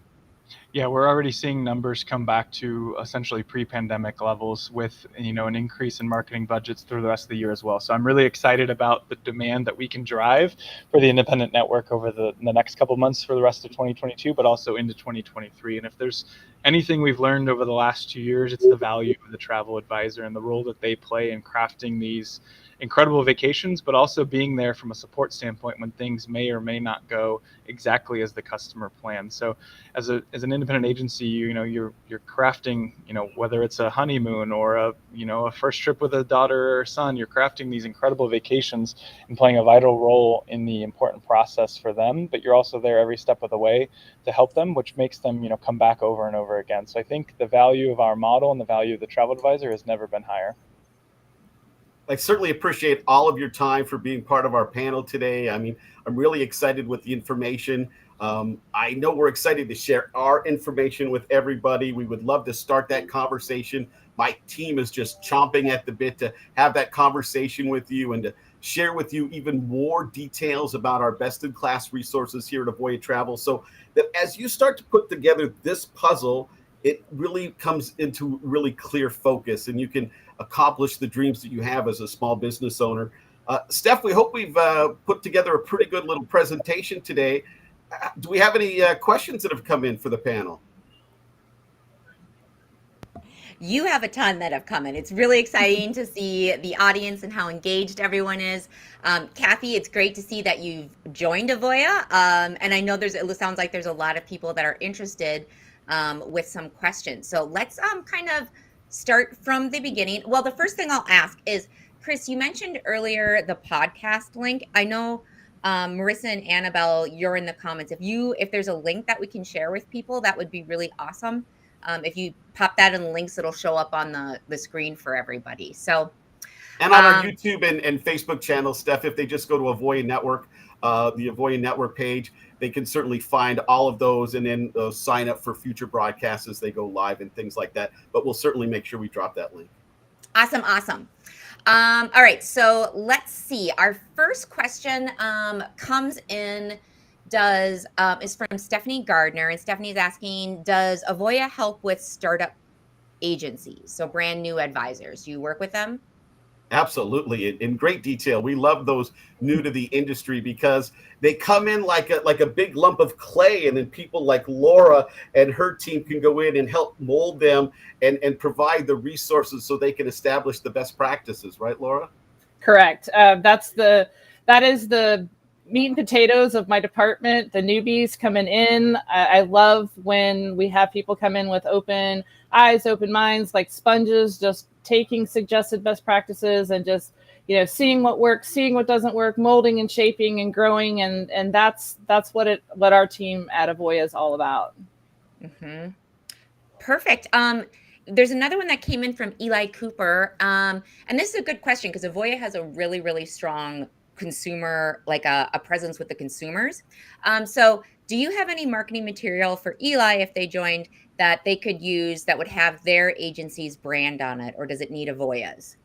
Yeah, we're already seeing numbers come back to essentially pre-pandemic levels with, an increase in marketing budgets through the rest of the year as well. So I'm really excited about the demand that we can drive for the independent network over the next couple months for the rest of 2022, but also into 2023. And if there's anything we've learned over the last 2 years, it's the value of the travel advisor and the role that they play in crafting these incredible vacations, but also being there from a support standpoint when things may or may not go exactly as the customer plans. So as an independent agency, you're crafting, whether it's a honeymoon or a first trip with a daughter or son, you're crafting these incredible vacations and playing a vital role in the important process for them, but you're also there every step of the way to help them, which makes them, come back over and over again. So I think the value of our model and the value of the travel advisor has never been higher. I certainly appreciate all of your time for being part of our panel today. I mean, I'm really excited with the information. I know we're excited to share our information with everybody. We would love to start that conversation. My team is just chomping at the bit to have that conversation with you and to share with you even more details about our best-in-class resources here at Avoya Travel. So that as you start to put together this puzzle, it really comes into really clear focus and you can accomplish the dreams that you have as a small business owner. Steph, we hope we've put together a pretty good little presentation today. Do we have any questions that have come in for the panel? You have a ton that have come in. It's really exciting to see the audience and how engaged everyone is. Kathy, it's great to see that you've joined Avoya. And I know it sounds like there's a lot of people that are interested with some questions. So let's kind of start from the beginning. Well, the first thing I'll ask is, Chris, you mentioned earlier the podcast link. I know Marissa and Annabelle, you're in the comments. If there's a link that we can share with people, that would be really awesome. If you pop that in the links, it'll show up on the screen for everybody. So, and on our YouTube and Facebook channel, Steph, if they just go to Avoya Network, the Avoya Network page, they can certainly find all of those and then sign up for future broadcasts as they go live and things like that. But we'll certainly make sure we drop that link. Awesome. All right, so let's see. Our first question comes in. Is from Stephanie Gardner, and Stephanie's asking, does Avoya help with startup agencies, so brand new advisors? Do you work with them? Absolutely, in great detail. We love those new to the industry because they come in like a big lump of clay, and then people like Laura and her team can go in and help mold them and provide the resources so they can establish the best practices. Right, Laura? Correct. That is the meat and potatoes of my department, the newbies coming in. I love when we have people come in with open eyes, open minds, like sponges, just taking suggested best practices and just, seeing what works, seeing what doesn't work, molding and shaping and growing. And that's what our team at Avoya is all about. Mm-hmm. Perfect. There's another one that came in from Eli Cooper. And this is a good question because Avoya has a really, really strong consumer, like a presence with the consumers. So do you have any marketing material for Eli if they joined that they could use that would have their agency's brand on it, or does it need Avoya's?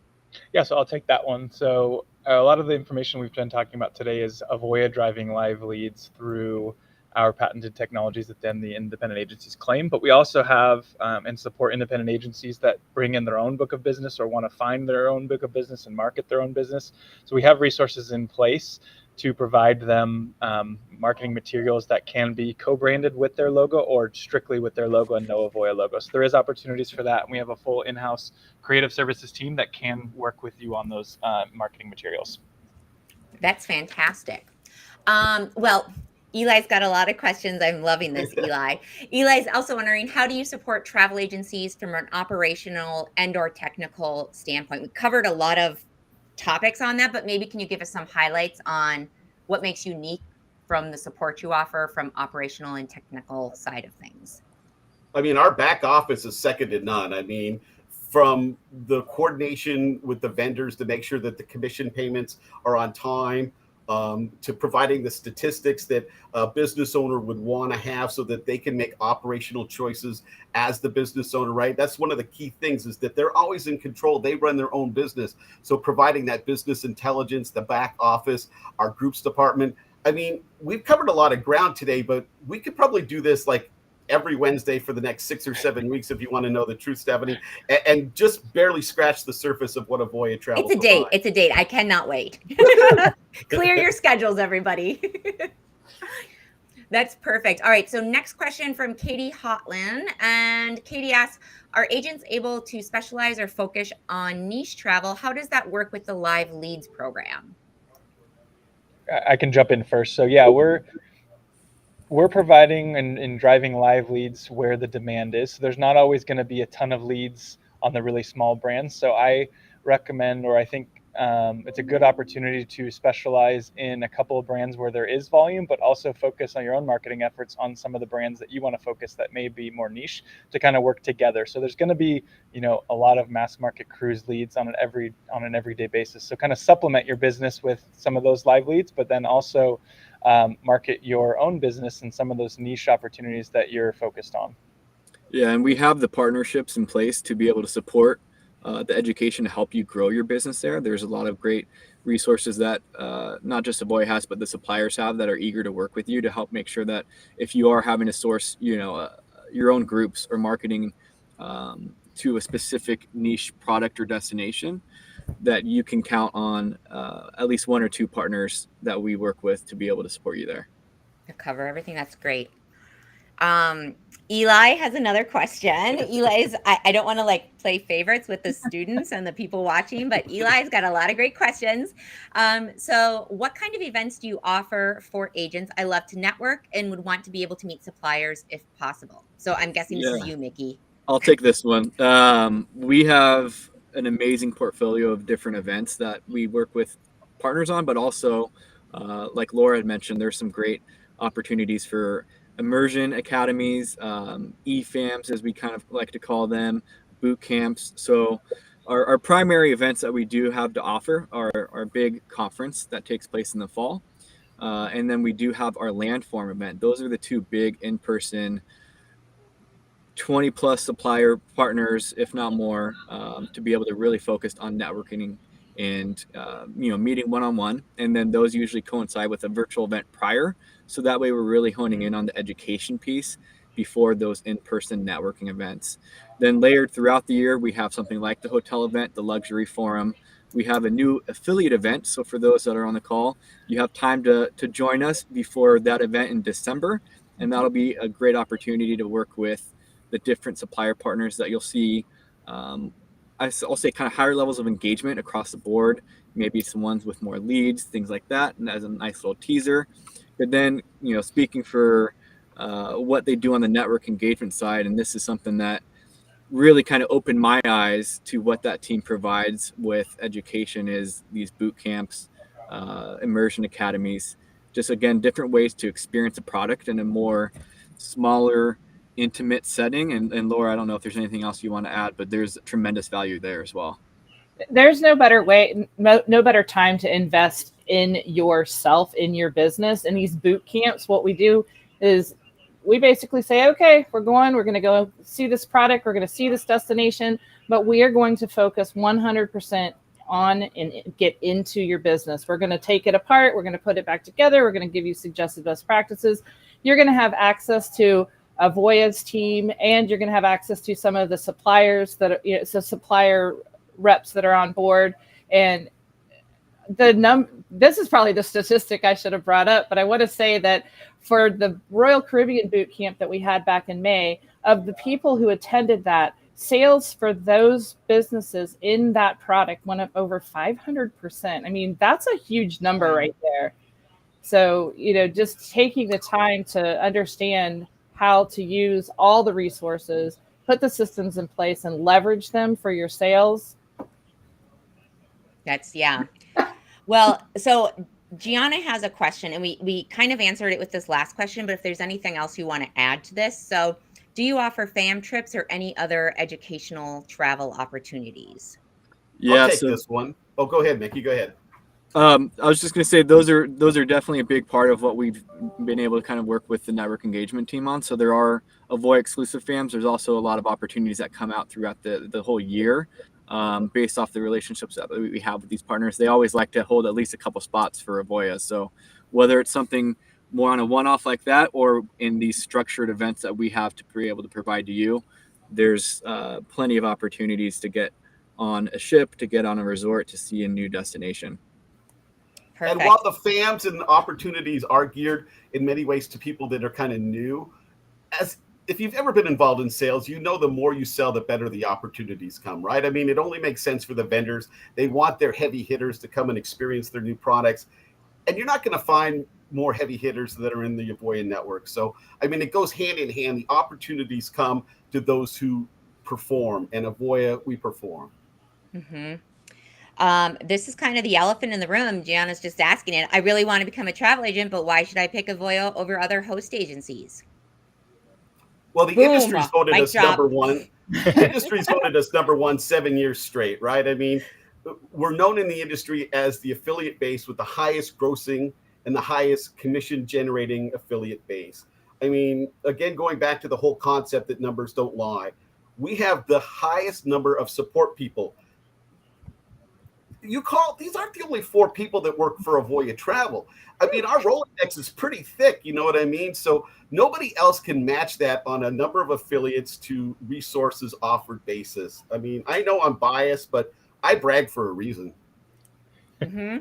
Yeah, so I'll take that one. So a lot of the information we've been talking about today is Avoya driving live leads through our patented technologies that then the independent agencies claim. But we also have and support independent agencies that bring in their own book of business or want to find their own book of business and market their own business. So we have resources in place to provide them marketing materials that can be co-branded with their logo or strictly with their logo and no Avoya logo. So there is opportunities for that. And we have a full in-house creative services team that can work with you on those marketing materials. That's fantastic. Well, Eli's got a lot of questions. I'm loving this, Eli. Eli's also wondering, how do you support travel agencies from an operational and or technical standpoint? We covered a lot of topics on that, but maybe can you give us some highlights on what makes you unique from the support you offer from operational and technical side of things? I mean, our back office is second to none. I mean, from the coordination with the vendors to make sure that the commission payments are on time, to providing the statistics that a business owner would want to have so that they can make operational choices as the business owner, right? That's one of the key things, is that they're always in control. They run their own business. So providing that business intelligence, the back office, our groups department. I mean, we've covered a lot of ground today, but we could probably do this like every Wednesday for the next 6 or 7 weeks if you want to know the truth, Stephanie, and just barely scratch the surface of what Avoya Travel It's a date. provides. It's a date. I cannot wait. Clear your schedules, everybody. That's perfect. All right. So next question from Katie Hotlin. And Katie asks, are agents able to specialize or focus on niche travel? How does that work with the live leads program? I can jump in first. So yeah, we're providing and driving live leads where the demand is. So there's not always going to be a ton of leads on the really small brands. So I recommend, or I think it's a good opportunity to specialize in a couple of brands where there is volume, but also focus on your own marketing efforts on some of the brands that you want to focus that may be more niche, to kind of work together. So there's going to be, a lot of mass market cruise leads on an everyday basis. So kind of supplement your business with some of those live leads, but then also market your own business and some of those niche opportunities that you're focused on. Yeah, and we have the partnerships in place to be able to support the education to help you grow your business there. There's a lot of great resources that not just Avoya has, but the suppliers have, that are eager to work with you to help make sure that if you are having to source, your own groups or marketing to a specific niche product or destination, that you can count on at least 1 or 2 partners that we work with to be able to support you there. To cover everything. That's great. Eli has another question. Eli's, I don't want to play favorites with the students and the people watching, but Eli's got a lot of great questions. So what kind of events do you offer for agents? I love to network and would want to be able to meet suppliers if possible. So I'm guessing this is you, Mickey. I'll take this one. We have an amazing portfolio of different events that we work with partners on, but also, like Laura had mentioned, there's some great opportunities for immersion academies, EFAMs, as we kind of like to call them, boot camps. So our primary events that we do have to offer are our big conference that takes place in the fall. And then we do have our Landform event. Those are the 2 big in-person 20 plus supplier partners, if not more, to be able to really focus on networking and meeting one-on-one. And then those usually coincide with a virtual event prior. So that way we're really honing in on the education piece before those in-person networking events. Then layered throughout the year, we have something like the hotel event, the luxury forum. We have a new affiliate event. So for those that are on the call, you have time to join us before that event in December. And that'll be a great opportunity to work with the different supplier partners that you'll see. I'll say kind of higher levels of engagement across the board, maybe some ones with more leads, things like that, and as a nice little teaser. But then, speaking for what they do on the network engagement side, and this is something that really kind of opened my eyes to what that team provides with education, is these boot camps, immersion academies, just again, different ways to experience a product in a more smaller, intimate setting. And Laura, I don't know if there's anything else you want to add, but there's tremendous value there as well. There's no better way, no better time to invest in yourself, in your business. In these boot camps, what we do is we basically say, okay, we're going to go see this product, we're going to see this destination, but we are going to focus 100% on and get into your business. We're going to take it apart, we're going to put it back together, we're going to give you suggested best practices. You're going to have access to Avoya's team, and you're going to have access to some of the suppliers that are, so supplier reps that are on board. And this is probably the statistic I should have brought up, but I want to say that for the Royal Caribbean boot camp that we had back in May, of the people who attended that, sales for those businesses in that product went up over 500%. I mean, that's a huge number right there. So, just taking the time to understand how to use all the resources, put the systems in place, and leverage them for your sales. Yeah. Well, so Gianna has a question, and we kind of answered it with this last question, but if there's anything else you want to add to this. So do you offer fam trips or any other educational travel opportunities? I'll take this one. Oh, go ahead, Mickey. Go ahead. I was just going to say those are definitely a big part of what we've been able to kind of work with the network engagement team on. So there are Avoya exclusive FAMs. There's also a lot of opportunities that come out throughout the whole year, based off the relationships that we have with these partners. They always like to hold at least a couple spots for Avoya. So whether it's something more on a one-off like that, or in these structured events that we have to be able to provide to you, there's plenty of opportunities to get on a ship, to get on a resort, to see a new destination. And while Perfect. the FAMs and opportunities are geared in many ways to people that are kind of new, as if you've ever been involved in sales, you know the more you sell, the better the opportunities come, right? I mean, it only makes sense for the vendors. They want their heavy hitters to come and experience their new products. And you're not going to find more heavy hitters that are in the Avoya network. So, I mean, it goes hand in hand. The opportunities come to those who perform, and Avoya, we perform. Hmm. This is kind of the elephant in the room. Gianna's just asking it. I really want to become a travel agent, but why should I pick Avoya over other host agencies? Well, the Boom. industry's voted Mic us number drop. one. The industry's voted us number one 7 years straight, right? I mean, we're known in the industry as the affiliate base with the highest grossing and the highest commission generating affiliate base. I mean, again, going back to the whole concept that numbers don't lie, we have the highest number of support people. These aren't the only 4 people that work for Avoya Travel. I mean, our Rolodex is pretty thick, you know what I mean? So nobody else can match that on a number of affiliates to resources offered basis. I mean, I know I'm biased, but I brag for a reason. Hmm.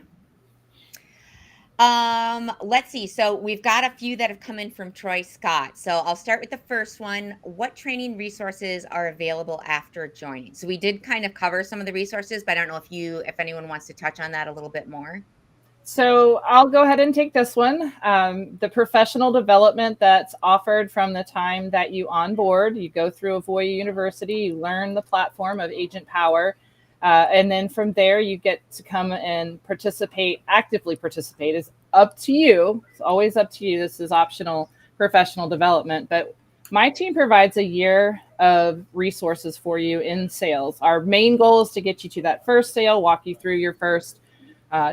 Let's see. So we've got a few that have come in from Troy Scott. So I'll start with the first one. What training resources are available after joining? So we did kind of cover some of the resources, but I don't know if anyone wants to touch on that a little bit more. So I'll go ahead and take this one. The professional development that's offered from the time that you onboard, you go through Avoya University, you learn the platform of Agent Power, and then from there you get to come and actively participate. Is up to you. It's always up to you. This is optional professional development, but my team provides a year of resources for you in sales. Our main goal is to get you to that first sale, walk you through your first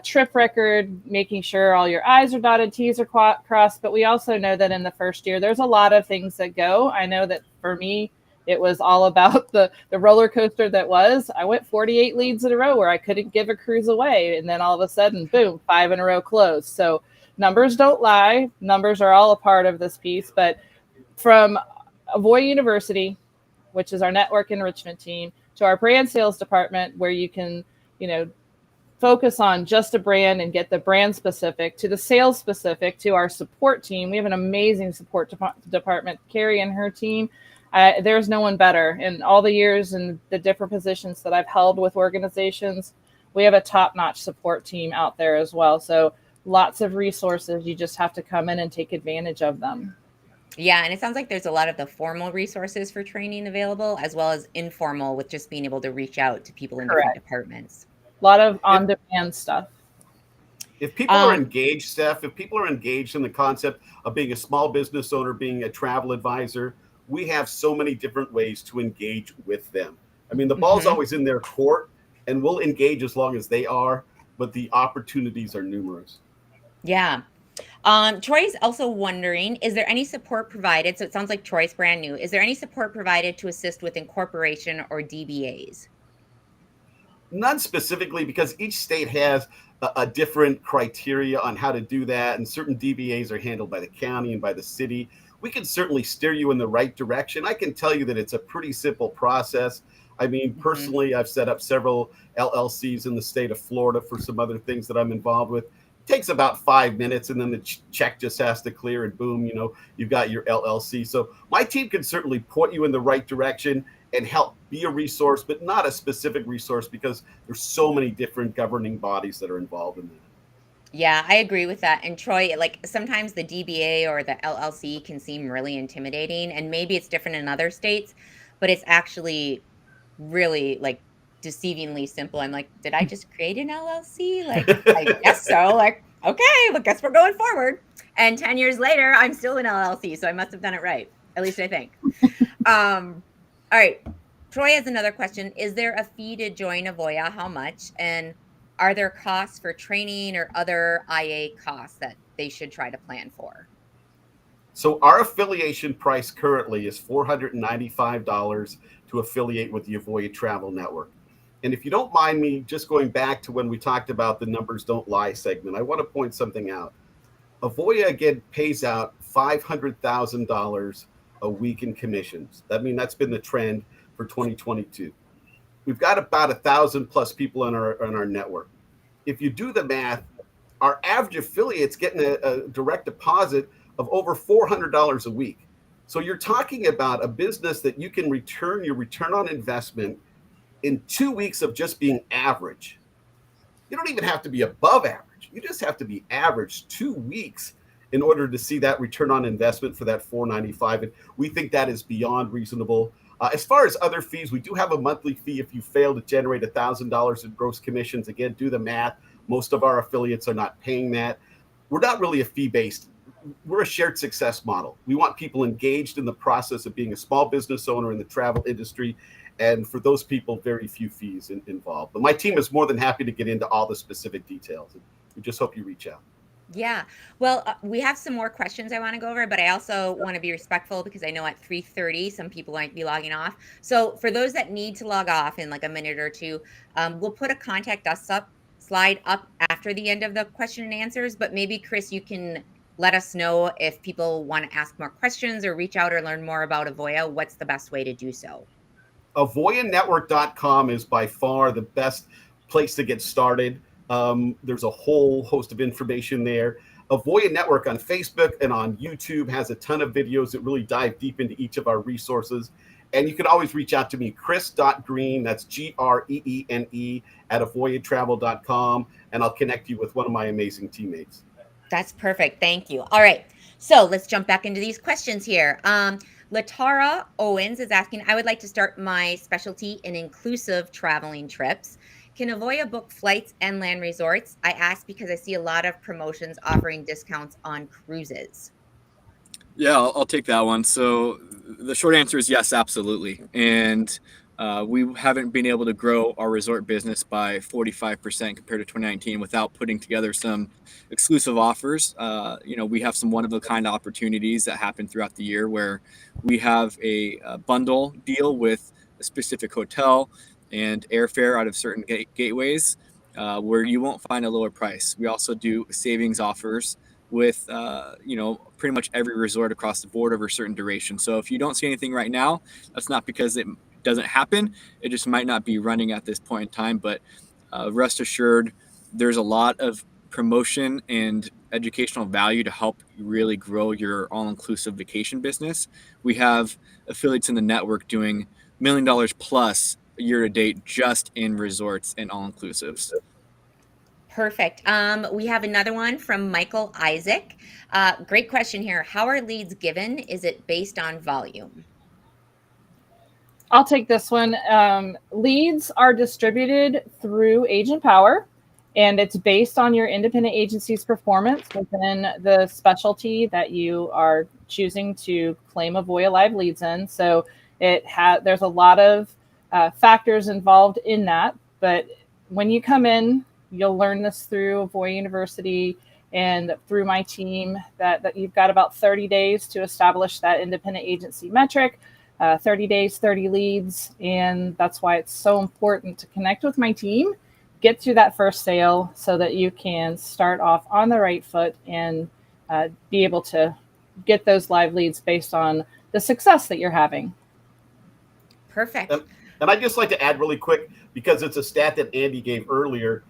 trip record, making sure all your I's are dotted, T's are crossed. But we also know that in the first year, there's a lot of things that go. I know that for me, it was all about the roller coaster that was. I went 48 leads in a row where I couldn't give a cruise away. And then all of a sudden, boom, 5 in a row closed. So numbers don't lie. Numbers are all a part of this piece. But from Avoya University, which is our network enrichment team, to our brand sales department, where you can, focus on just a brand and get the brand specific, to the sales specific, to our support team. We have an amazing support department. Carrie and her team, there's no one better. In all the years and the different positions that I've held with organizations, we have a top-notch support team out there as well. So lots of resources. You just have to come in and take advantage of them. Yeah, and it sounds like there's a lot of the formal resources for training available, as well as informal with just being able to reach out to people in different departments. A lot of on-demand stuff. If people are engaged, Steph, if people are engaged in the concept of being a small business owner, being a travel advisor, we have so many different ways to engage with them. I mean, the ball's always in their court, and we'll engage as long as they are, but the opportunities are numerous. Yeah. Troy's also wondering, is there any support provided? So it sounds like Troy's brand new. Is there any support provided to assist with incorporation or DBAs? None specifically, because each state has a different criteria on how to do that, and certain DBAs are handled by the county and by the city. We can certainly steer you in the right direction. I can tell you that it's a pretty simple process. I mean, personally, I've set up several LLCs in the state of Florida for some other things that I'm involved with. It takes about 5 minutes, and then the check just has to clear, and boom, you've got your LLC. So my team can certainly point you in the right direction and help be a resource, but not a specific resource, because there's so many different governing bodies that are involved in that. Yeah, I agree with that. And Troy, like sometimes the DBA or the LLC can seem really intimidating, and maybe it's different in other states, but it's actually really like deceivingly simple. I'm like, did I just create an LLC? Like, I guess so. Like, okay, well, guess we're going forward. And 10 years later, I'm still an LLC, so I must have done it right. At least I think. All right. Troy has another question. Is there a fee to join Avoya? How much? And are there costs for training or other IA costs that they should try to plan for? So our affiliation price currently is $495 to affiliate with the Avoya Travel Network. And if you don't mind me just going back to when we talked about the numbers don't lie segment, I want to point something out. Avoya again pays out $500,000 a week in commissions. That's been the trend for 2022. We've got about 1,000 plus people on our network. If you do the math, our average affiliate's getting a direct deposit of over $400 a week. So you're talking about a business that you can return your return on investment in 2 weeks of just being average. You don't even have to be above average. You just have to be average 2 weeks in order to see that return on investment for that $495. And we think that is beyond reasonable. As far as other fees, we do have a monthly fee if you fail to generate $1,000 in gross commissions. Again, do the math. Most of our affiliates are not paying that. We're not really a fee-based. We're a shared success model. We want people engaged in the process of being a small business owner in the travel industry. And for those people, very few fees involved. But my team is more than happy to get into all the specific details. We just hope you reach out. Yeah. Well, we have some more questions I want to go over, but I also want to be respectful because I know at 3:30 some people might be logging off. So for those that need to log off in like a minute or two, we'll put a contact us up slide up after the end of the question and answers. But maybe Chris, you can let us know if people want to ask more questions or reach out or learn more about Avoya. What's the best way to do so? Avoyanetwork.com is by far the best place to get started. There's a whole host of information there. Avoya Network on Facebook and on YouTube has a ton of videos that really dive deep into each of our resources. And you can always reach out to me, chris.green, that's Greene, at avoyatravel.com, and I'll connect you with one of my amazing teammates. That's perfect. Thank you. All right. So let's jump back into these questions here. Latara Owens is asking, I would like to start my specialty in inclusive traveling trips. Can Avoya book flights and land resorts? I ask because I see a lot of promotions offering discounts on cruises. Yeah, I'll take that one. So the short answer is yes, absolutely. And we haven't been able to grow our resort business by 45% compared to 2019 without putting together some exclusive offers. We have some one-of-a-kind opportunities that happen throughout the year where we have a bundle deal with a specific hotel and airfare out of certain gateways where you won't find a lower price. We also do savings offers with pretty much every resort across the board over a certain duration. So if you don't see anything right now, that's not because it doesn't happen. It just might not be running at this point in time. But rest assured, there's a lot of promotion and educational value to help really grow your all-inclusive vacation business. We have affiliates in the network doing $1 million plus year to date just in resorts and all-inclusives. Perfect. We have another one from Michael Isaac. Great question here. How are leads given? Is it based on volume? I'll take this one. Leads are distributed through Agent Power, and it's based on your independent agency's performance within the specialty that you are choosing to claim Avoya Live leads in. So there's a lot of factors involved in that. But when you come in, you'll learn this through Avoya University and through my team that you've got about 30 days to establish that independent agency metric. 30 days, 30 leads. And that's why it's so important to connect with my team, get through that first sale so that you can start off on the right foot and be able to get those live leads based on the success that you're having. Perfect. And I'd just like to add really quick, because it's a stat that Andy gave earlier,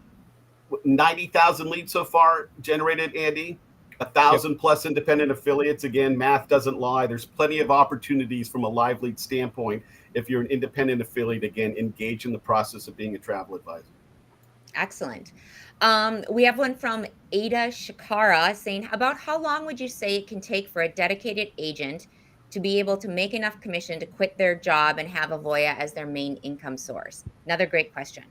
90,000 leads so far generated, Andy. 1,000 plus independent affiliates. Again, math doesn't lie. There's plenty of opportunities from a live lead standpoint. If you're an independent affiliate, again, engage in the process of being a travel advisor. Excellent. We have one from Ada Shikara saying, about how long would you say it can take for a dedicated agent to be able to make enough commission to quit their job and have Avoya as their main income source? Another great question.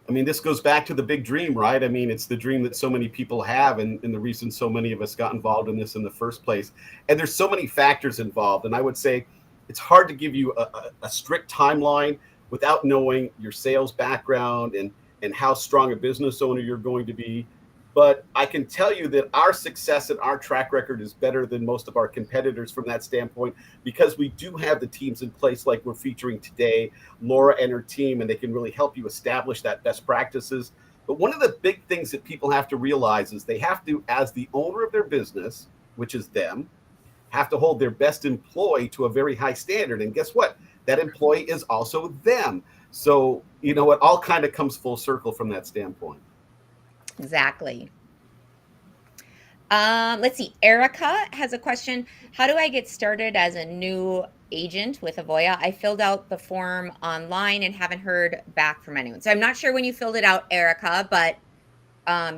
I mean, this goes back to the big dream, right? I mean, it's the dream that so many people have, and the reason so many of us got involved in this in the first place. And there's so many factors involved. And I would say it's hard to give you a strict timeline without knowing your sales background and and how strong a business owner you're going to be. But I can tell you that our success and our track record is better than most of our competitors from that standpoint, because we do have the teams in place like we're featuring today, Laura and her team, and they can really help you establish that best practices. But one of the big things that people have to realize is they have to, as the owner of their business, which is them, have to hold their best employee to a very high standard. And guess what? That employee is also them. So, it all kind of comes full circle from that standpoint. Exactly. Let's see. Erica has a question. How do I get started as a new agent with Avoya? I filled out the form online and haven't heard back from anyone. So I'm not sure when you filled it out, Erica, but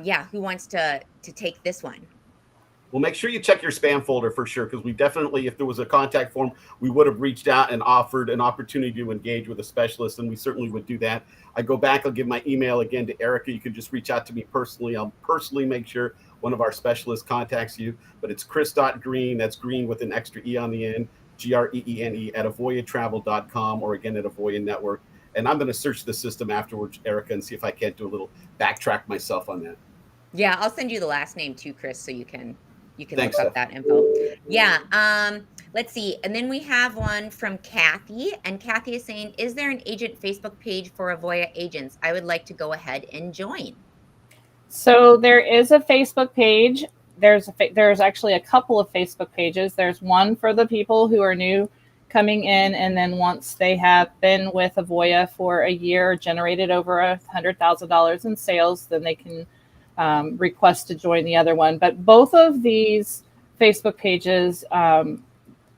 yeah, who wants to take this one? Well, make sure you check your spam folder for sure, because we definitely, if there was a contact form, we would have reached out and offered an opportunity to engage with a specialist, and we certainly would do that. I go back, I'll give my email again to Erica. You can just reach out to me personally. I'll personally make sure one of our specialists contacts you. But it's chris.green, that's green with an extra E on the end, GREENE, at avoyatravel.com, or again at Avoya Network. And I'm going to search the system afterwards, Erica, and see if I can't do a little backtrack myself on that. Yeah, I'll send you the last name too, Chris, so you can Thanks, look up Steph. that info. Yeah. Let's see. And then we have one from Kathy. And Kathy is saying, is there an agent Facebook page for Avoya agents? I would like to go ahead and join. So there is a Facebook page. There's actually a couple of Facebook pages. There's one for the people who are new coming in, and then once they have been with Avoya for a year, generated over $100,000 in sales, then they can request to join the other one. But both of these Facebook pages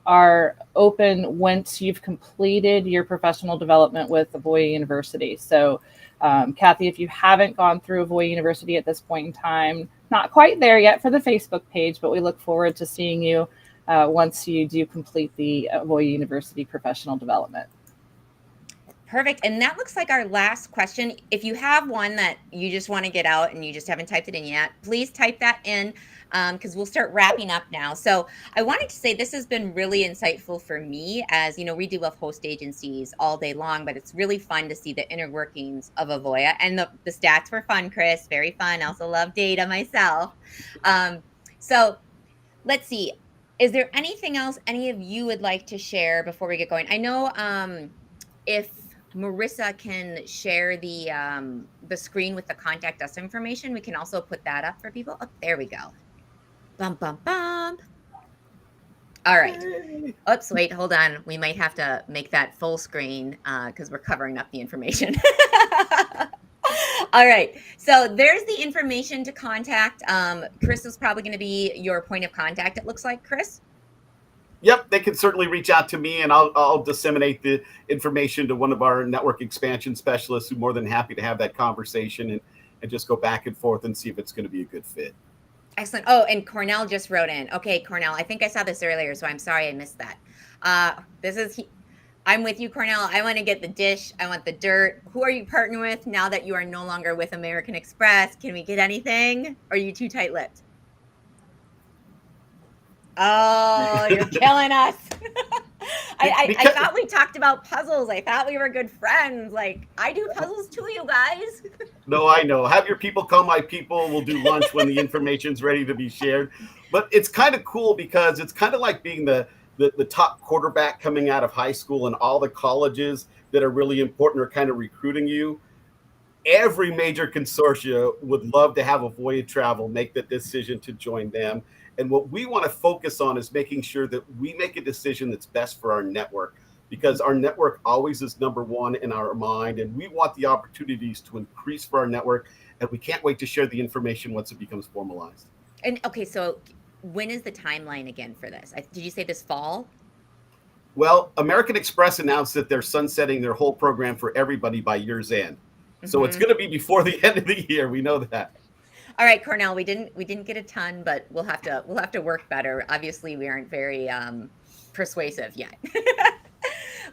are open once you've completed your professional development with Avoya University. So Kathy, if you haven't gone through Avoya University at this point in time, not quite there yet for the Facebook page, but we look forward to seeing you once you do complete the Avoya University professional development. Perfect. And that looks like our last question. If you have one that you just want to get out and you just haven't typed it in yet, please type that in, because we'll start wrapping up now. So I wanted to say this has been really insightful for me, as we do have host agencies all day long, but it's really fun to see the inner workings of Avoya. And the stats were fun, Chris, very fun. I also love data myself. So let's see. Is there anything else any of you would like to share before we get going? I know if Marissa can share the screen with the contact us information, we can also put that up for people. Oh, there we go. Bump, bump, bump. All right. Oops, wait, hold on. We might have to make that full screen because we're covering up the information. All right. So there's the information to contact. Chris is probably going to be your point of contact, it looks like, Chris. Yep, they can certainly reach out to me, and I'll disseminate the information to one of our network expansion specialists, who are more than happy to have that conversation and just go back and forth and see if it's going to be a good fit. Excellent. Oh, and Cornell just wrote in. Okay, Cornell, I think I saw this earlier, so I'm sorry I missed that. I'm with you, Cornell. I want to get the dish. I want the dirt. Who are you partnering with now that you are no longer with American Express? Can we get anything? Or are you too tight-lipped? Oh, you're killing us. I thought we talked about puzzles. I thought we were good friends. Like, I do puzzles too, you guys. No, I know. Have your people call my people. We'll do lunch when the information's ready to be shared. But it's kind of cool because it's kind of like being the top quarterback coming out of high school, and all the colleges that are really important are kind of recruiting you. Every major consortia would love to have Avoya Travel make the decision to join them. And what we want to focus on is making sure that we make a decision that's best for our network, because our network always is number one in our mind, and we want the opportunities to increase for our network, and we can't wait to share the information once it becomes formalized. And okay, so when is the timeline again for this? Did you say this fall? Well, American Express announced that they're sunsetting their whole program for everybody by year's end. So it's going to be before the end of the year. We know that. All right, Cornell, we didn't get a ton, but we'll have to work better. Obviously, we aren't very persuasive yet.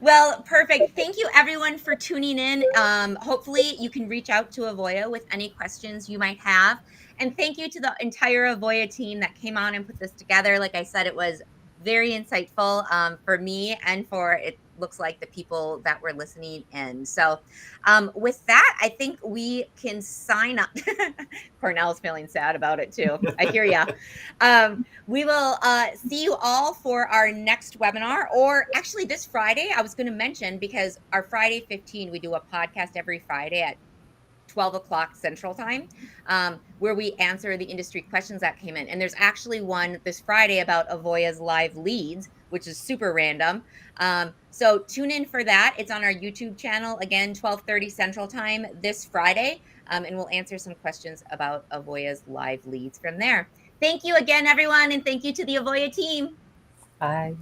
Well, perfect. Thank you, everyone, for tuning in. Hopefully, you can reach out to Avoya with any questions you might have. And thank you to the entire Avoya team that came on and put this together. Like I said, it was very insightful for me and for looks like the people that were listening in. So with that, I think we can sign up. Cornell's feeling sad about it too. I hear ya. We will see you all for our next webinar, or actually this Friday. I was going to mention, because our Friday 15, we do a podcast every Friday at 12 o'clock Central Time, where we answer the industry questions that came in. And there's actually one this Friday about Avoya's live leads, which is super random. So tune in for that. It's on our YouTube channel, again, 12:30 Central Time this Friday. And we'll answer some questions about Avoya's live leads from there. Thank you again, everyone. And thank you to the Avoya team. Bye.